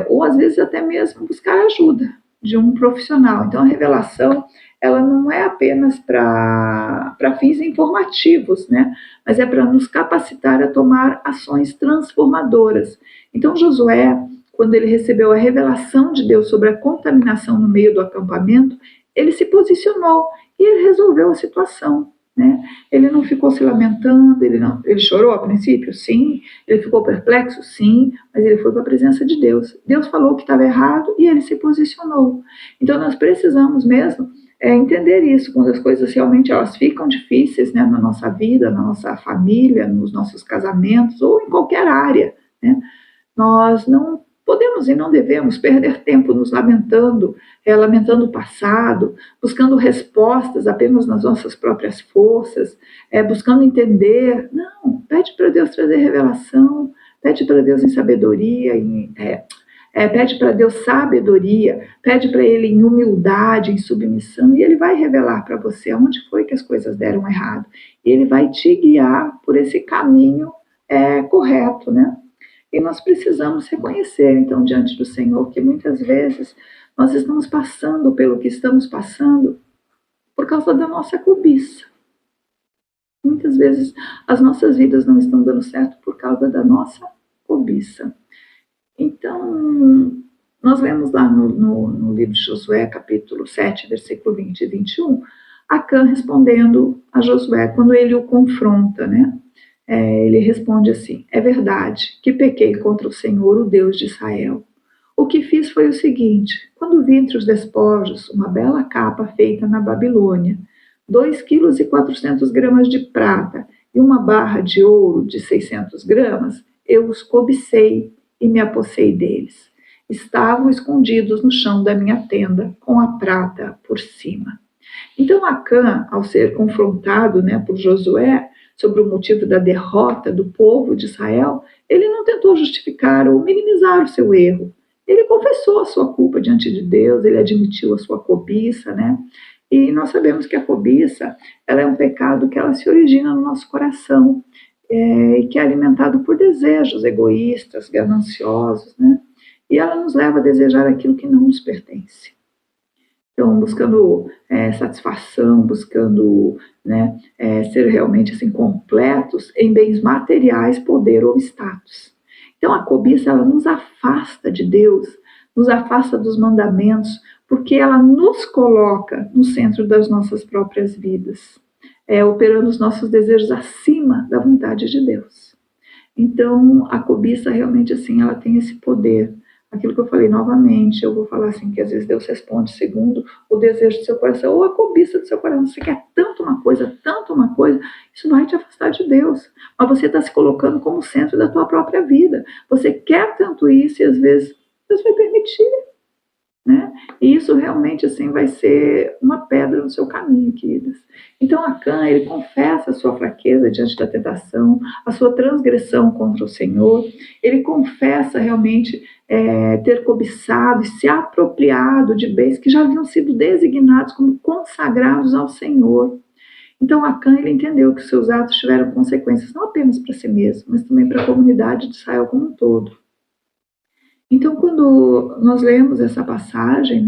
Ou às vezes até mesmo buscar ajuda de um profissional. Então, a revelação, ela não é apenas para fins informativos, né? Mas é para nos capacitar a tomar ações transformadoras. Então, Josué, quando ele recebeu a revelação de Deus sobre a contaminação no meio do acampamento, ele se posicionou e ele resolveu a situação. Né? Ele não ficou se lamentando, ele chorou a princípio? Sim. Ele ficou perplexo? Sim. Mas ele foi para a presença de Deus. Deus falou que estava errado e ele se posicionou. Então, nós precisamos mesmo entender isso, quando as coisas realmente elas ficam difíceis, né, na nossa vida, na nossa família, nos nossos casamentos ou em qualquer área, né? Nós não podemos e não devemos perder tempo nos lamentando, lamentando o passado, buscando respostas apenas nas nossas próprias forças, buscando entender. Não, pede para Deus trazer revelação, pede para Deus em sabedoria, pede para Deus sabedoria, pede para Ele em humildade, em submissão, e Ele vai revelar para você onde foi que as coisas deram errado. E Ele vai te guiar por esse caminho correto, né? E nós precisamos reconhecer, então, diante do Senhor, que muitas vezes nós estamos passando pelo que estamos passando por causa da nossa cobiça. Muitas vezes as nossas vidas não estão dando certo por causa da nossa cobiça. Então, nós lemos lá no livro de Josué, capítulo 7, versículo 20 e 21, Acã respondendo a Josué quando ele o confronta, né? Ele responde assim: é verdade que pequei contra o Senhor, o Deus de Israel. O que fiz foi o seguinte: quando vi entre os despojos uma bela capa feita na Babilônia, 2,4 kg de prata e uma barra de ouro de 600 gramas, eu os cobicei e me apossei deles. Estavam escondidos no chão da minha tenda, com a prata por cima. Então Acã, ao ser confrontado, por Josué sobre o motivo da derrota do povo de Israel, ele não tentou justificar ou minimizar o seu erro. Ele confessou a sua culpa diante de Deus, ele admitiu a sua cobiça, E nós sabemos que a cobiça, ela é um pecado que ela se origina no nosso coração, e que é alimentado por desejos egoístas, gananciosos, E ela nos leva a desejar aquilo que não nos pertence. Então, buscando satisfação, buscando ser realmente assim, completos em bens materiais, poder ou status. Então, a cobiça, ela nos afasta de Deus, nos afasta dos mandamentos, porque ela nos coloca no centro das nossas próprias vidas, operando os nossos desejos acima da vontade de Deus. Então, a cobiça realmente assim, ela tem esse poder. Aquilo que eu falei novamente, eu vou falar assim, que às vezes Deus responde segundo o desejo do seu coração, ou a cobiça do seu coração. Você quer tanto uma coisa, isso vai te afastar de Deus. Mas você está se colocando como centro da tua própria vida. Você quer tanto isso e às vezes Deus vai permitir. E isso realmente assim vai ser uma pedra no seu caminho, queridas. Então Acã, ele confessa a sua fraqueza diante da tentação, a sua transgressão contra o Senhor. Ele confessa realmente ter cobiçado e se apropriado de bens que já haviam sido designados como consagrados ao Senhor. Então Acã, ele entendeu que seus atos tiveram consequências não apenas para si mesmo, mas também para a comunidade de Israel como um todo. Então, quando nós lemos essa passagem,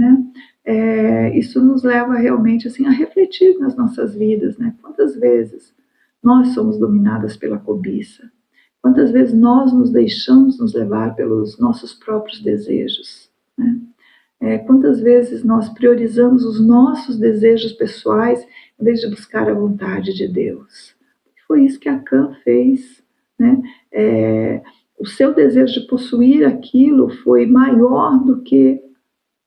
isso nos leva realmente assim, a refletir nas nossas vidas. Quantas vezes nós somos dominadas pela cobiça? Quantas vezes nós nos deixamos nos levar pelos nossos próprios desejos? Quantas vezes nós priorizamos os nossos desejos pessoais em vez de buscar a vontade de Deus? Foi isso que Acã fez. O seu desejo de possuir aquilo foi maior do que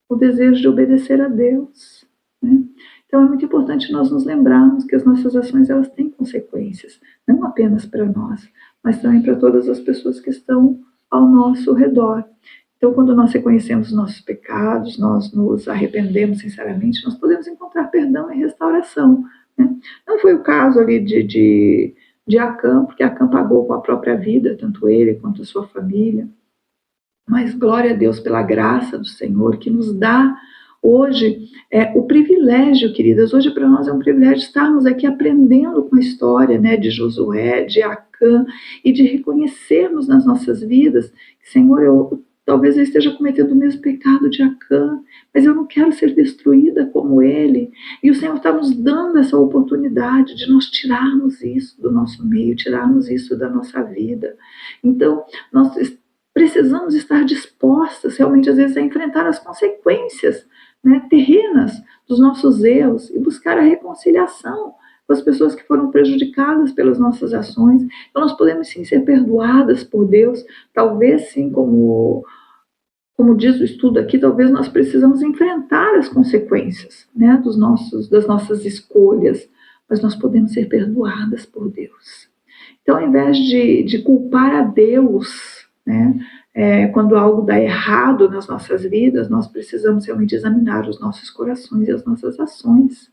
o desejo de obedecer a Deus. Então é muito importante nós nos lembrarmos que as nossas ações, elas têm consequências, não apenas para nós, mas também para todas as pessoas que estão ao nosso redor. Então, quando nós reconhecemos os nossos pecados, nós nos arrependemos sinceramente, nós podemos encontrar perdão e restauração. Não foi o caso ali de Acã, porque Acã pagou com a própria vida, tanto ele quanto a sua família. Mas glória a Deus pela graça do Senhor, que nos dá hoje o privilégio, queridas, hoje para nós é um privilégio estarmos aqui aprendendo com a história de Josué, de Acã, e de reconhecermos nas nossas vidas que, Senhor, talvez eu esteja cometendo o mesmo pecado de Acã, mas eu não quero ser destruída como ele. E o Senhor está nos dando essa oportunidade de nós tirarmos isso do nosso meio, tirarmos isso da nossa vida. Então, nós precisamos estar dispostas realmente, às vezes, a enfrentar as consequências terrenas dos nossos erros e buscar a reconciliação com as pessoas que foram prejudicadas pelas nossas ações. Então, nós podemos sim ser perdoadas por Deus, talvez sim, como diz o estudo aqui, talvez nós precisamos enfrentar as consequências das nossas escolhas, mas nós podemos ser perdoadas por Deus. Então, ao invés de culpar a Deus, quando algo dá errado nas nossas vidas, nós precisamos realmente examinar os nossos corações e as nossas ações.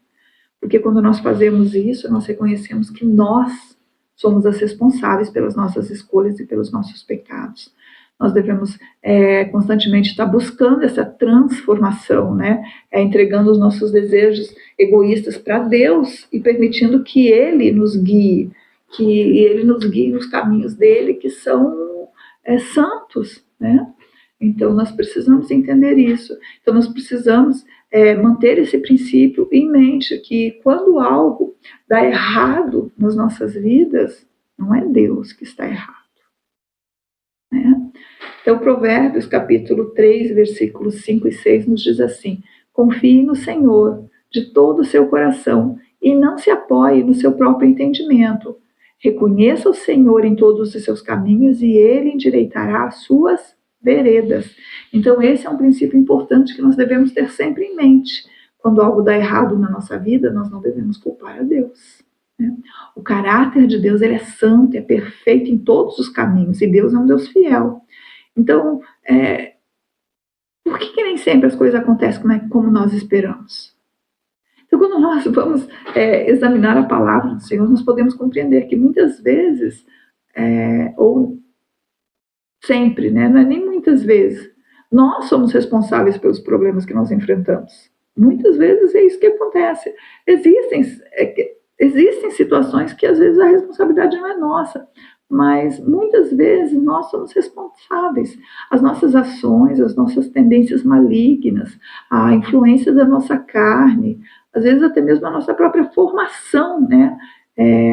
Porque quando nós fazemos isso, nós reconhecemos que nós somos as responsáveis pelas nossas escolhas e pelos nossos pecados. Nós devemos constantemente estar buscando essa transformação, entregando os nossos desejos egoístas para Deus e permitindo que Ele nos guie, nos caminhos dele, que são santos. Então, nós precisamos entender isso. Então, nós precisamos manter esse princípio em mente, que quando algo dá errado nas nossas vidas, não é Deus que está errado. Então, Provérbios, capítulo 3, versículos 5 e 6, nos diz assim: confie no Senhor de todo o seu coração e não se apoie no seu próprio entendimento. Reconheça o Senhor em todos os seus caminhos e Ele endireitará as suas veredas. Então, esse é um princípio importante que nós devemos ter sempre em mente. Quando algo dá errado na nossa vida, nós não devemos culpar a Deus. O caráter de Deus, ele é santo, é perfeito em todos os caminhos, e Deus é um Deus fiel. Então, por que nem sempre as coisas acontecem como nós esperamos? Então, quando nós vamos examinar a palavra do Senhor, nós podemos compreender que muitas vezes, ou sempre, né? Não é nem muitas vezes, nós somos responsáveis pelos problemas que nós enfrentamos. Muitas vezes é isso que acontece. Existem situações que às vezes a responsabilidade não é nossa, mas muitas vezes nós somos responsáveis. As nossas ações, as nossas tendências malignas, a influência da nossa carne, às vezes até mesmo a nossa própria formação, né?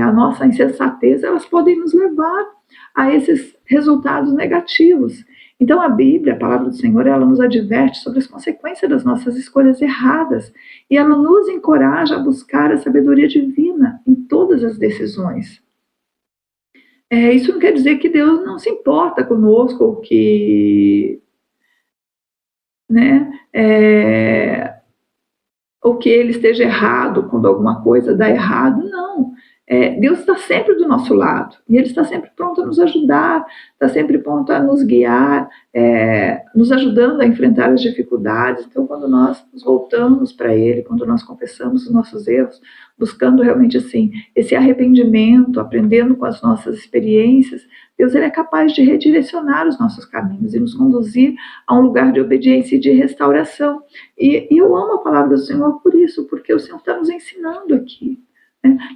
A nossa insensatez, elas podem nos levar a esses resultados negativos. Então a Bíblia, a palavra do Senhor, ela nos adverte sobre as consequências das nossas escolhas erradas e ela nos encoraja a buscar a sabedoria divina em todas as decisões. Isso não quer dizer que Deus não se importa conosco ou que, né, ou que Ele esteja errado quando alguma coisa dá errado. Não. Deus está sempre do nosso lado e Ele está sempre pronto a nos ajudar, está sempre pronto a nos guiar, nos ajudando a enfrentar as dificuldades. Então, quando nós nos voltamos para Ele, quando nós confessamos os nossos erros, buscando realmente assim esse arrependimento, aprendendo com as nossas experiências, Deus ele é capaz de redirecionar os nossos caminhos e nos conduzir a um lugar de obediência e de restauração. E eu amo a palavra do Senhor por isso, porque o Senhor está nos ensinando aqui.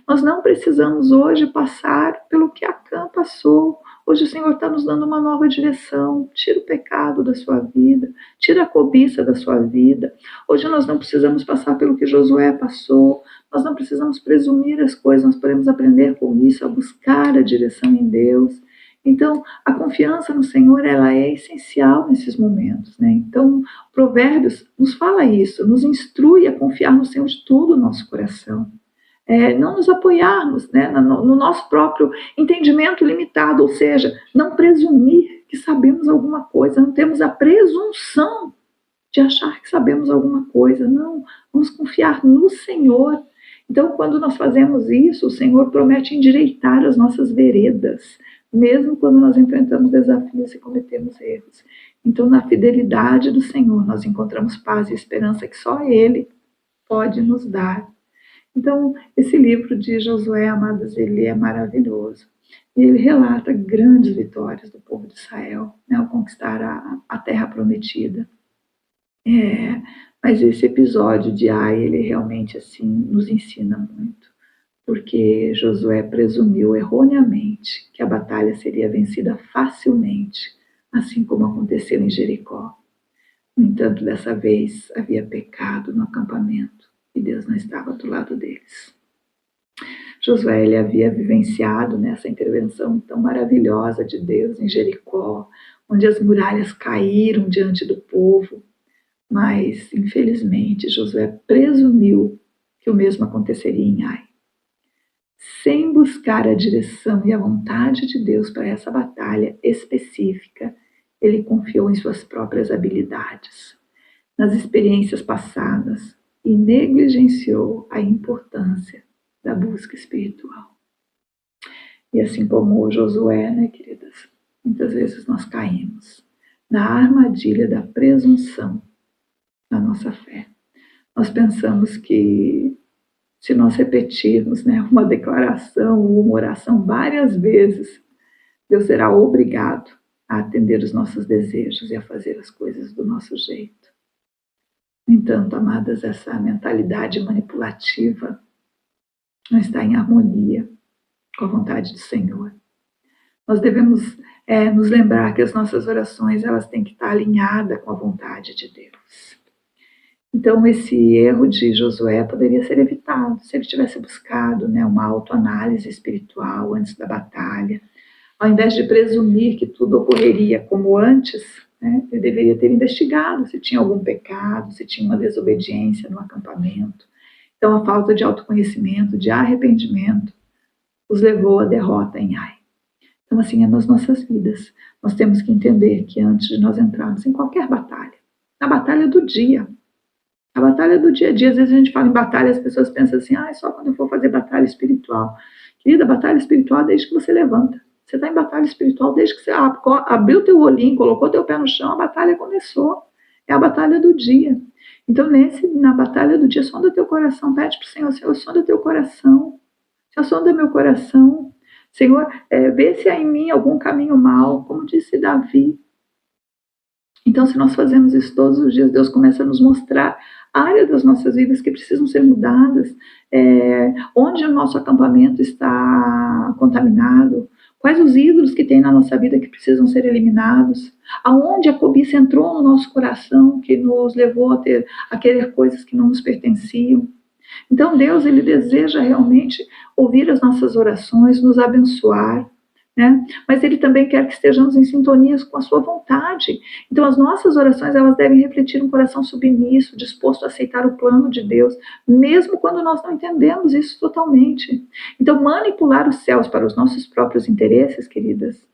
Nós não precisamos hoje passar pelo que Acã passou. Hoje o Senhor está nos dando uma nova direção. Tira o pecado da sua vida, tira a cobiça da sua vida. Hoje nós não precisamos passar pelo que Josué passou. Nós não precisamos presumir as coisas, nós podemos aprender com isso, a buscar a direção em Deus. Então, a confiança no Senhor, ela é essencial nesses momentos, né? Então, Provérbios nos fala isso, nos instrui a confiar no Senhor de todo o nosso coração. Não nos apoiarmos, né, no nosso próprio entendimento limitado, ou seja, não presumir que sabemos alguma coisa, não temos a presunção de achar que sabemos alguma coisa, não, vamos confiar no Senhor. Então, quando nós fazemos isso, o Senhor promete endireitar as nossas veredas, mesmo quando nós enfrentamos desafios e cometemos erros. Então, na fidelidade do Senhor, nós encontramos paz e esperança que só Ele pode nos dar. Então, esse livro de Josué, amados, ele é maravilhoso. E ele relata grandes vitórias do povo de Israel, né, ao conquistar a terra prometida. Mas esse episódio de Ai, ele realmente assim nos ensina muito, porque Josué presumiu erroneamente que a batalha seria vencida facilmente, assim como aconteceu em Jericó. No entanto, dessa vez havia pecado no acampamento e Deus não estava do lado deles. Josué ele havia vivenciado nessa intervenção tão maravilhosa de Deus em Jericó, onde as muralhas caíram diante do povo, mas, infelizmente, Josué presumiu que o mesmo aconteceria em Ai. Sem buscar a direção e a vontade de Deus para essa batalha específica, ele confiou em suas próprias habilidades, nas experiências passadas, e negligenciou a importância da busca espiritual. E assim como Josué, né, queridas, muitas vezes nós caímos na armadilha da presunção na nossa fé. Nós pensamos que se nós repetirmos, né, uma declaração ou uma oração várias vezes, Deus será obrigado a atender os nossos desejos e a fazer as coisas do nosso jeito. No entanto, amadas, essa mentalidade manipulativa não está em harmonia com a vontade do Senhor. Nós devemos nos lembrar que as nossas orações elas têm que estar alinhadas com a vontade de Deus. Então, esse erro de Josué poderia ser evitado se ele tivesse buscado, né, uma autoanálise espiritual antes da batalha. Ao invés de presumir que tudo ocorreria como antes, né, ele deveria ter investigado se tinha algum pecado, se tinha uma desobediência no acampamento. Então, a falta de autoconhecimento, de arrependimento, os levou à derrota em Ai. Então, assim, é nas nossas vidas. Nós temos que entender que antes de nós entrarmos em qualquer batalha, na batalha do dia, a batalha do dia a dia, às vezes a gente fala em batalha, as pessoas pensam assim, só quando eu for fazer batalha espiritual. Querida, batalha espiritual é desde que você levanta. Você está em batalha espiritual desde que você abriu teu olhinho, colocou teu pé no chão, a batalha começou. É a batalha do dia. Então, na batalha do dia, sonda teu coração, pede para o Senhor, Senhor, sonda teu coração. Senhor, sonda meu coração. Senhor, vê se há em mim algum caminho mau, como disse Davi. Então, se nós fazemos isso todos os dias, Deus começa a nos mostrar áreas das nossas vidas que precisam ser mudadas, onde o nosso acampamento está contaminado, quais os ídolos que tem na nossa vida que precisam ser eliminados, aonde a cobiça entrou no nosso coração, que nos levou a querer coisas que não nos pertenciam. Então, Deus, ele deseja realmente ouvir as nossas orações, nos abençoar, né? Mas ele também quer que estejamos em sintonia com a sua vontade. Então, as nossas orações, elas devem refletir um coração submisso, disposto a aceitar o plano de Deus, mesmo quando nós não entendemos isso totalmente. Então, manipular os céus para os nossos próprios interesses, queridas,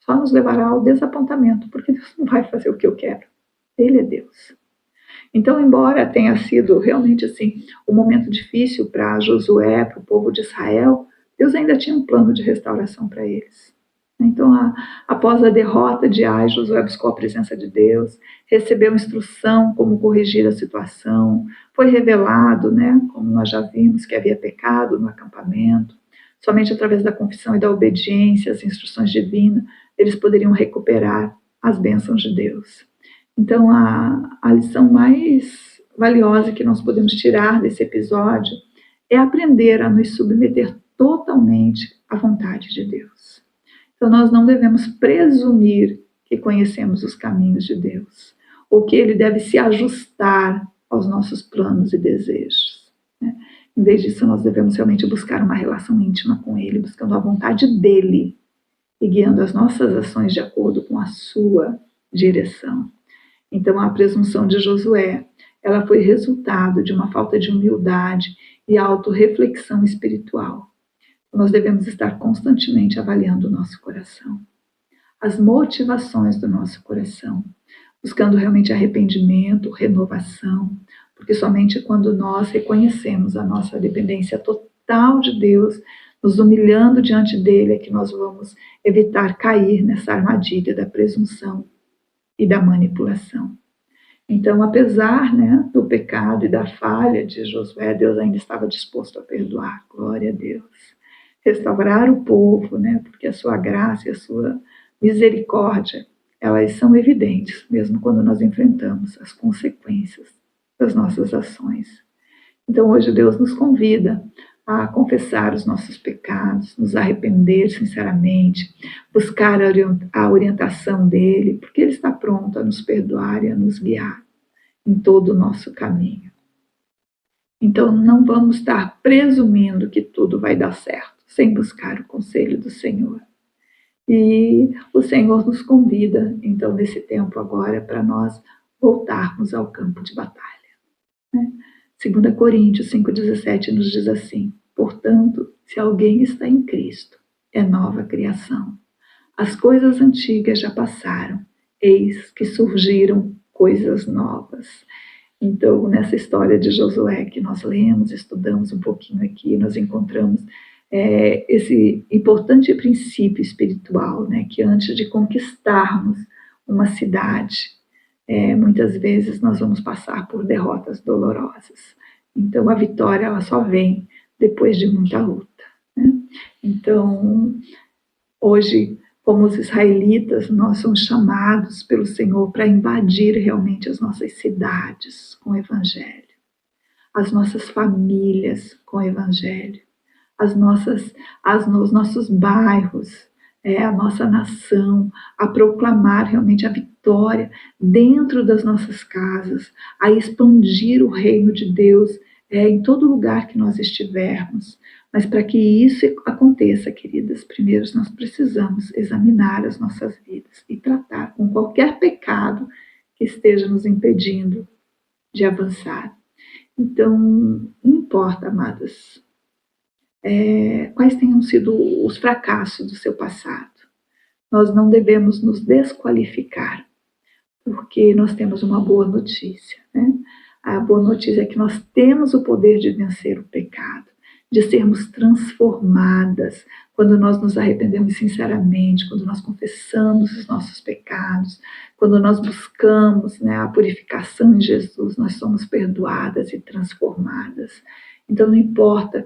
só nos levará ao desapontamento, porque Deus não vai fazer o que eu quero. Ele é Deus. Então, embora tenha sido realmente assim um momento difícil para Josué, para o povo de Israel, Deus ainda tinha um plano de restauração para eles. Então, após a derrota de Ai, Josué buscou a presença de Deus, recebeu instrução como corrigir a situação, foi revelado, né, como nós já vimos, que havia pecado no acampamento. Somente através da confissão e da obediência às instruções divinas, eles poderiam recuperar as bênçãos de Deus. Então, a lição mais valiosa que nós podemos tirar desse episódio é aprender a nos submeter totalmente à vontade de Deus. Então, nós não devemos presumir que conhecemos os caminhos de Deus, ou que Ele deve se ajustar aos nossos planos e desejos, né? Em vez disso, nós devemos realmente buscar uma relação íntima com Ele, buscando a vontade dEle e guiando as nossas ações de acordo com a sua direção. Então, a presunção de Josué, ela foi resultado de uma falta de humildade e autorreflexão espiritual. Nós devemos estar constantemente avaliando o nosso coração, as motivações do nosso coração, buscando realmente arrependimento, renovação, porque somente quando nós reconhecemos a nossa dependência total de Deus, nos humilhando diante dele, é que nós vamos evitar cair nessa armadilha da presunção e da manipulação. Então, apesar, né, do pecado e da falha de Josué, Deus ainda estava disposto a perdoar, glória a Deus. Restaurar o povo, né, porque a sua graça e a sua misericórdia, elas são evidentes, mesmo quando nós enfrentamos as consequências das nossas ações. Então, hoje Deus nos convida a confessar os nossos pecados, nos arrepender sinceramente, buscar a orientação dele, porque ele está pronto a nos perdoar e a nos guiar em todo o nosso caminho. Então, não vamos estar presumindo que tudo vai dar certo, sem buscar o conselho do Senhor. E o Senhor nos convida, então, nesse tempo agora, para nós voltarmos ao campo de batalha, né? 2 Coríntios 5,17 nos diz assim: portanto, se alguém está em Cristo, é nova criação. As coisas antigas já passaram, eis que surgiram coisas novas. Então, nessa história de Josué que nós lemos, estudamos um pouquinho aqui, nós encontramos esse importante princípio espiritual, né, que antes de conquistarmos uma cidade, muitas vezes nós vamos passar por derrotas dolorosas. Então, a vitória ela só vem depois de muita luta, né? Então, hoje, como os israelitas, nós somos chamados pelo Senhor para invadir realmente as nossas cidades com o Evangelho, as nossas famílias com o Evangelho, os nossos bairros, a nossa nação, a proclamar realmente a vitória dentro das nossas casas, a expandir o reino de Deus em todo lugar que nós estivermos. Mas para que isso aconteça, queridas, primeiro nós precisamos examinar as nossas vidas e tratar com qualquer pecado que esteja nos impedindo de avançar. Então, não importa, amadas, quais tenham sido os fracassos do seu passado, nós não devemos nos desqualificar, porque nós temos uma boa notícia, né? A boa notícia é que nós temos o poder de vencer o pecado, de sermos transformadas quando nós nos arrependemos sinceramente, quando nós confessamos os nossos pecados, quando nós buscamos, né, a purificação em Jesus, nós somos perdoadas e transformadas. Então, não importa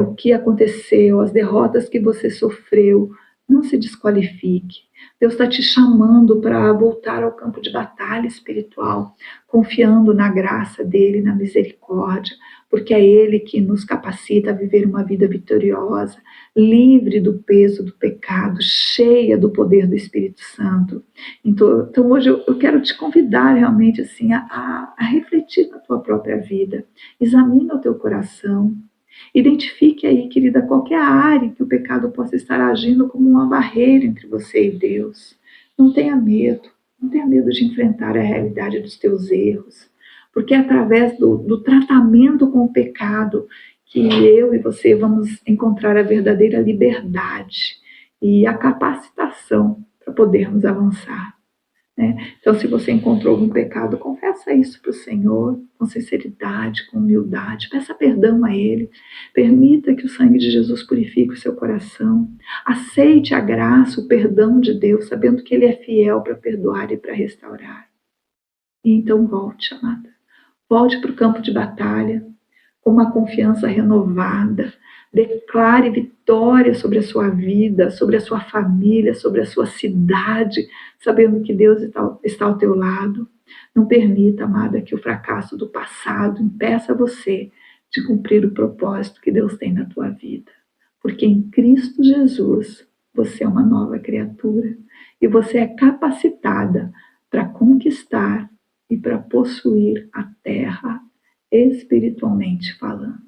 o que aconteceu, as derrotas que você sofreu, não se desqualifique. Deus está te chamando para voltar ao campo de batalha espiritual, confiando na graça dele, na misericórdia, porque é ele que nos capacita a viver uma vida vitoriosa, livre do peso do pecado, cheia do poder do Espírito Santo. Então hoje eu quero te convidar realmente assim, a refletir na tua própria vida. Examina o teu coração. Identifique aí, querida, qualquer área que o pecado possa estar agindo como uma barreira entre você e Deus. Não tenha medo. Não tenha medo de enfrentar a realidade dos teus erros. Porque é através do tratamento com o pecado que eu e você vamos encontrar a verdadeira liberdade e a capacitação para podermos avançar. Então, se você encontrou algum pecado, confessa isso para o Senhor, com sinceridade, com humildade, peça perdão a Ele, permita que o sangue de Jesus purifique o seu coração, aceite a graça, o perdão de Deus, sabendo que Ele é fiel para perdoar e para restaurar. E então volte, amada, volte para o campo de batalha, com uma confiança renovada, declare vitória sobre a sua vida, sobre a sua família, sobre a sua cidade, sabendo que Deus está ao teu lado. Não permita, amada, que o fracasso do passado impeça você de cumprir o propósito que Deus tem na tua vida. Porque em Cristo Jesus, você é uma nova criatura e você é capacitada para conquistar e para possuir a terra, espiritualmente falando.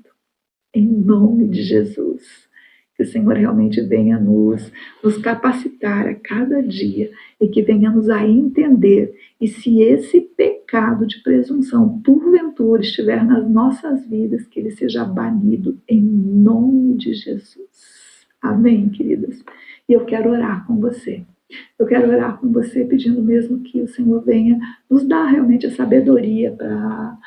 Em nome de Jesus, que o Senhor realmente venha nos capacitar a cada dia e que venhamos a entender. E se esse pecado de presunção, porventura, estiver nas nossas vidas, que ele seja banido em nome de Jesus. Amém, queridas? E eu quero orar com você. Eu quero orar com você pedindo mesmo que o Senhor venha nos dar realmente a sabedoria para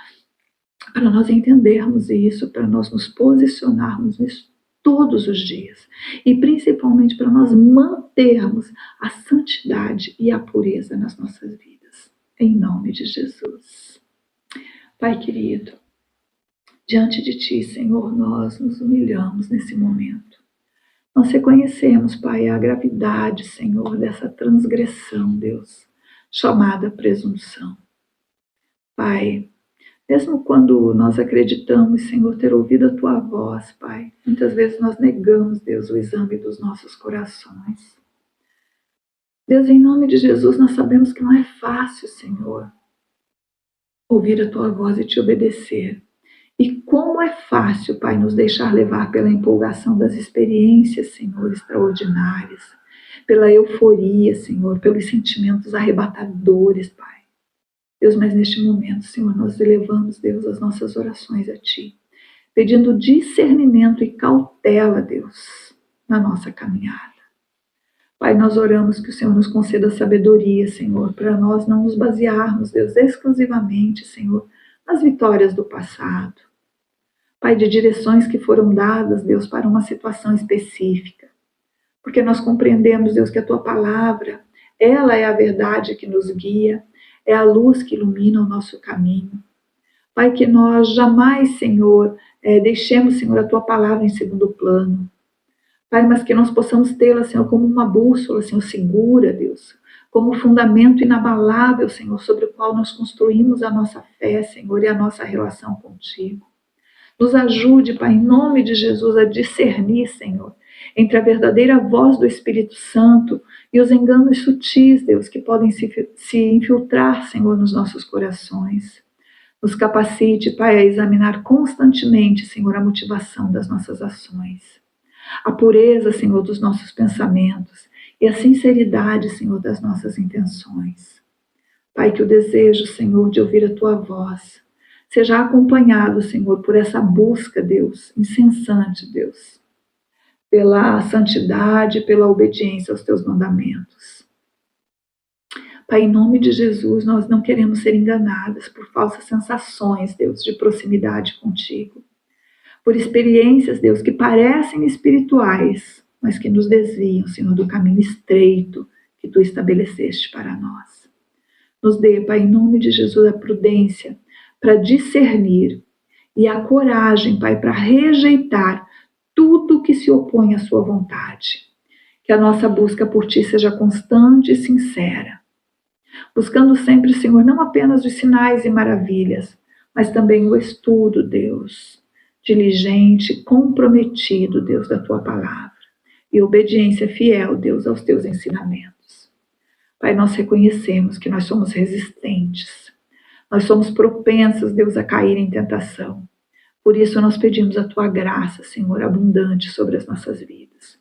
nós entendermos isso, para nós nos posicionarmos nisso todos os dias. E principalmente para nós mantermos a santidade e a pureza nas nossas vidas. Em nome de Jesus. Pai querido, diante de Ti, Senhor, nós nos humilhamos nesse momento. Nós reconhecemos, Pai, a gravidade, Senhor, dessa transgressão, Deus, chamada presunção. Pai, mesmo quando nós acreditamos, Senhor, ter ouvido a Tua voz, Pai, muitas vezes nós negamos, Deus, o exame dos nossos corações. Deus, em nome de Jesus, nós sabemos que não é fácil, Senhor, ouvir a Tua voz e Te obedecer. E como é fácil, Pai, nos deixar levar pela empolgação das experiências, Senhor, extraordinárias, pela euforia, Senhor, pelos sentimentos arrebatadores, Pai. Deus, mas neste momento, Senhor, nós elevamos, Deus, as nossas orações a Ti, pedindo discernimento e cautela, Deus, na nossa caminhada. Pai, nós oramos que o Senhor nos conceda sabedoria, Senhor, para nós não nos basearmos, Deus, exclusivamente, Senhor, nas vitórias do passado. Pai, de direções que foram dadas, Deus, para uma situação específica. Porque nós compreendemos, Deus, que a Tua palavra, ela é a verdade que nos guia, é a luz que ilumina o nosso caminho. Pai, que nós jamais, Senhor, deixemos, Senhor, a Tua palavra em segundo plano. Pai, mas que nós possamos tê-la, Senhor, como uma bússola, Senhor, segura, Deus, como um fundamento inabalável, Senhor, sobre o qual nós construímos a nossa fé, Senhor, e a nossa relação contigo. Nos ajude, Pai, em nome de Jesus, a discernir, Senhor, entre a verdadeira voz do Espírito Santo e os enganos sutis, Deus, que podem se infiltrar, Senhor, nos nossos corações. Nos capacite, Pai, a examinar constantemente, Senhor, a motivação das nossas ações, a pureza, Senhor, dos nossos pensamentos e a sinceridade, Senhor, das nossas intenções. Pai, que o desejo, Senhor, de ouvir a Tua voz seja acompanhado, Senhor, por essa busca, Deus, incessante, Deus, pela santidade, pela obediência aos Teus mandamentos. Pai, em nome de Jesus, nós não queremos ser enganadas por falsas sensações, Deus, de proximidade contigo, por experiências, Deus, que parecem espirituais, mas que nos desviam, Senhor, do caminho estreito que Tu estabeleceste para nós. Nos dê, Pai, em nome de Jesus, a prudência para discernir e a coragem, Pai, para rejeitar tudo que se opõe à Sua vontade. Que a nossa busca por Ti seja constante e sincera, buscando sempre, Senhor, não apenas os sinais e maravilhas, mas também o estudo, Deus, diligente, comprometido, Deus, da Tua palavra, e obediência fiel, Deus, aos Teus ensinamentos. Pai, nós reconhecemos que nós somos resistentes, nós somos propensas, Deus, a cair em tentação. Por isso nós pedimos a Tua graça, Senhor, abundante sobre as nossas vidas,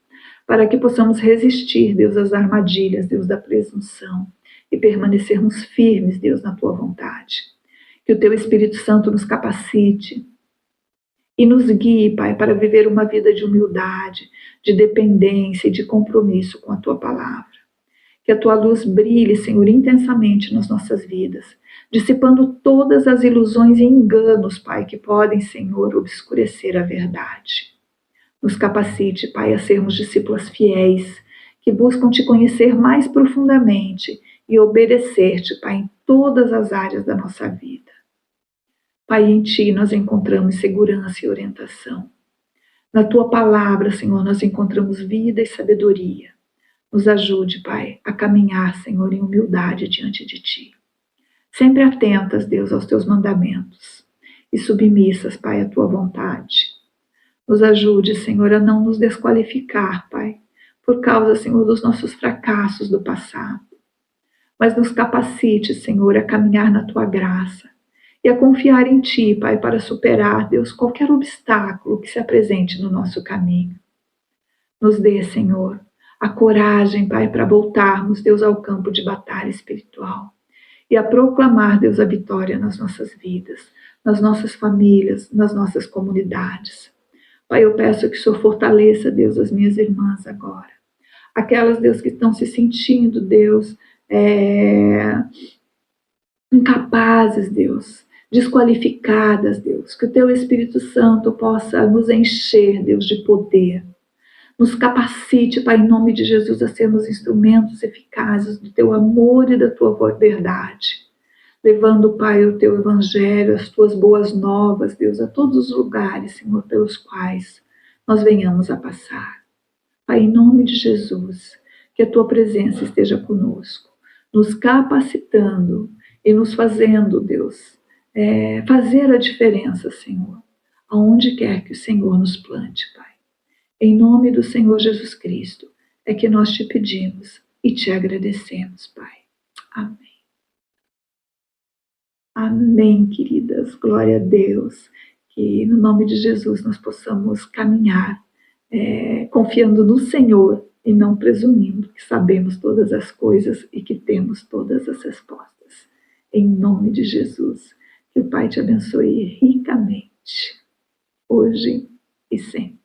para que possamos resistir, Deus, às armadilhas, Deus, da presunção, e permanecermos firmes, Deus, na Tua vontade. Que o Teu Espírito Santo nos capacite e nos guie, Pai, para viver uma vida de humildade, de dependência e de compromisso com a Tua palavra. Que a Tua luz brilhe, Senhor, intensamente nas nossas vidas, dissipando todas as ilusões e enganos, Pai, que podem, Senhor, obscurecer a verdade. Nos capacite, Pai, a sermos discípulas fiéis, que buscam Te conhecer mais profundamente e obedecer-Te, Pai, em todas as áreas da nossa vida. Pai, em Ti nós encontramos segurança e orientação. Na Tua palavra, Senhor, nós encontramos vida e sabedoria. Nos ajude, Pai, a caminhar, Senhor, em humildade diante de Ti. Sempre atentas, Deus, aos Teus mandamentos e submissas, Pai, à Tua vontade. Nos ajude, Senhor, a não nos desqualificar, Pai, por causa, Senhor, dos nossos fracassos do passado. Mas nos capacite, Senhor, a caminhar na Tua graça e a confiar em Ti, Pai, para superar, Deus, qualquer obstáculo que se apresente no nosso caminho. Nos dê, Senhor, a coragem, Pai, para voltarmos, Deus, ao campo de batalha espiritual e a proclamar, Deus, a vitória nas nossas vidas, nas nossas famílias, nas nossas comunidades. Pai, eu peço que o Senhor fortaleça, Deus, as minhas irmãs agora. Aquelas, Deus, que estão se sentindo, Deus, incapazes, Deus, desqualificadas, Deus. Que o Teu Espírito Santo possa nos encher, Deus, de poder. Nos capacite, Pai, em nome de Jesus, a sermos instrumentos eficazes do Teu amor e da Tua verdade. Levando, Pai, o Teu Evangelho, as Tuas boas novas, Deus, a todos os lugares, Senhor, pelos quais nós venhamos a passar. Pai, em nome de Jesus, que a Tua presença esteja conosco, nos capacitando e nos fazendo, Deus, fazer a diferença, Senhor, aonde quer que o Senhor nos plante, Pai. Em nome do Senhor Jesus Cristo é que nós Te pedimos e Te agradecemos, Pai. Amém. Amém, queridas. Glória a Deus. Que no nome de Jesus nós possamos caminhar confiando no Senhor e não presumindo que sabemos todas as coisas e que temos todas as respostas. Em nome de Jesus. Que o Pai te abençoe ricamente, hoje e sempre.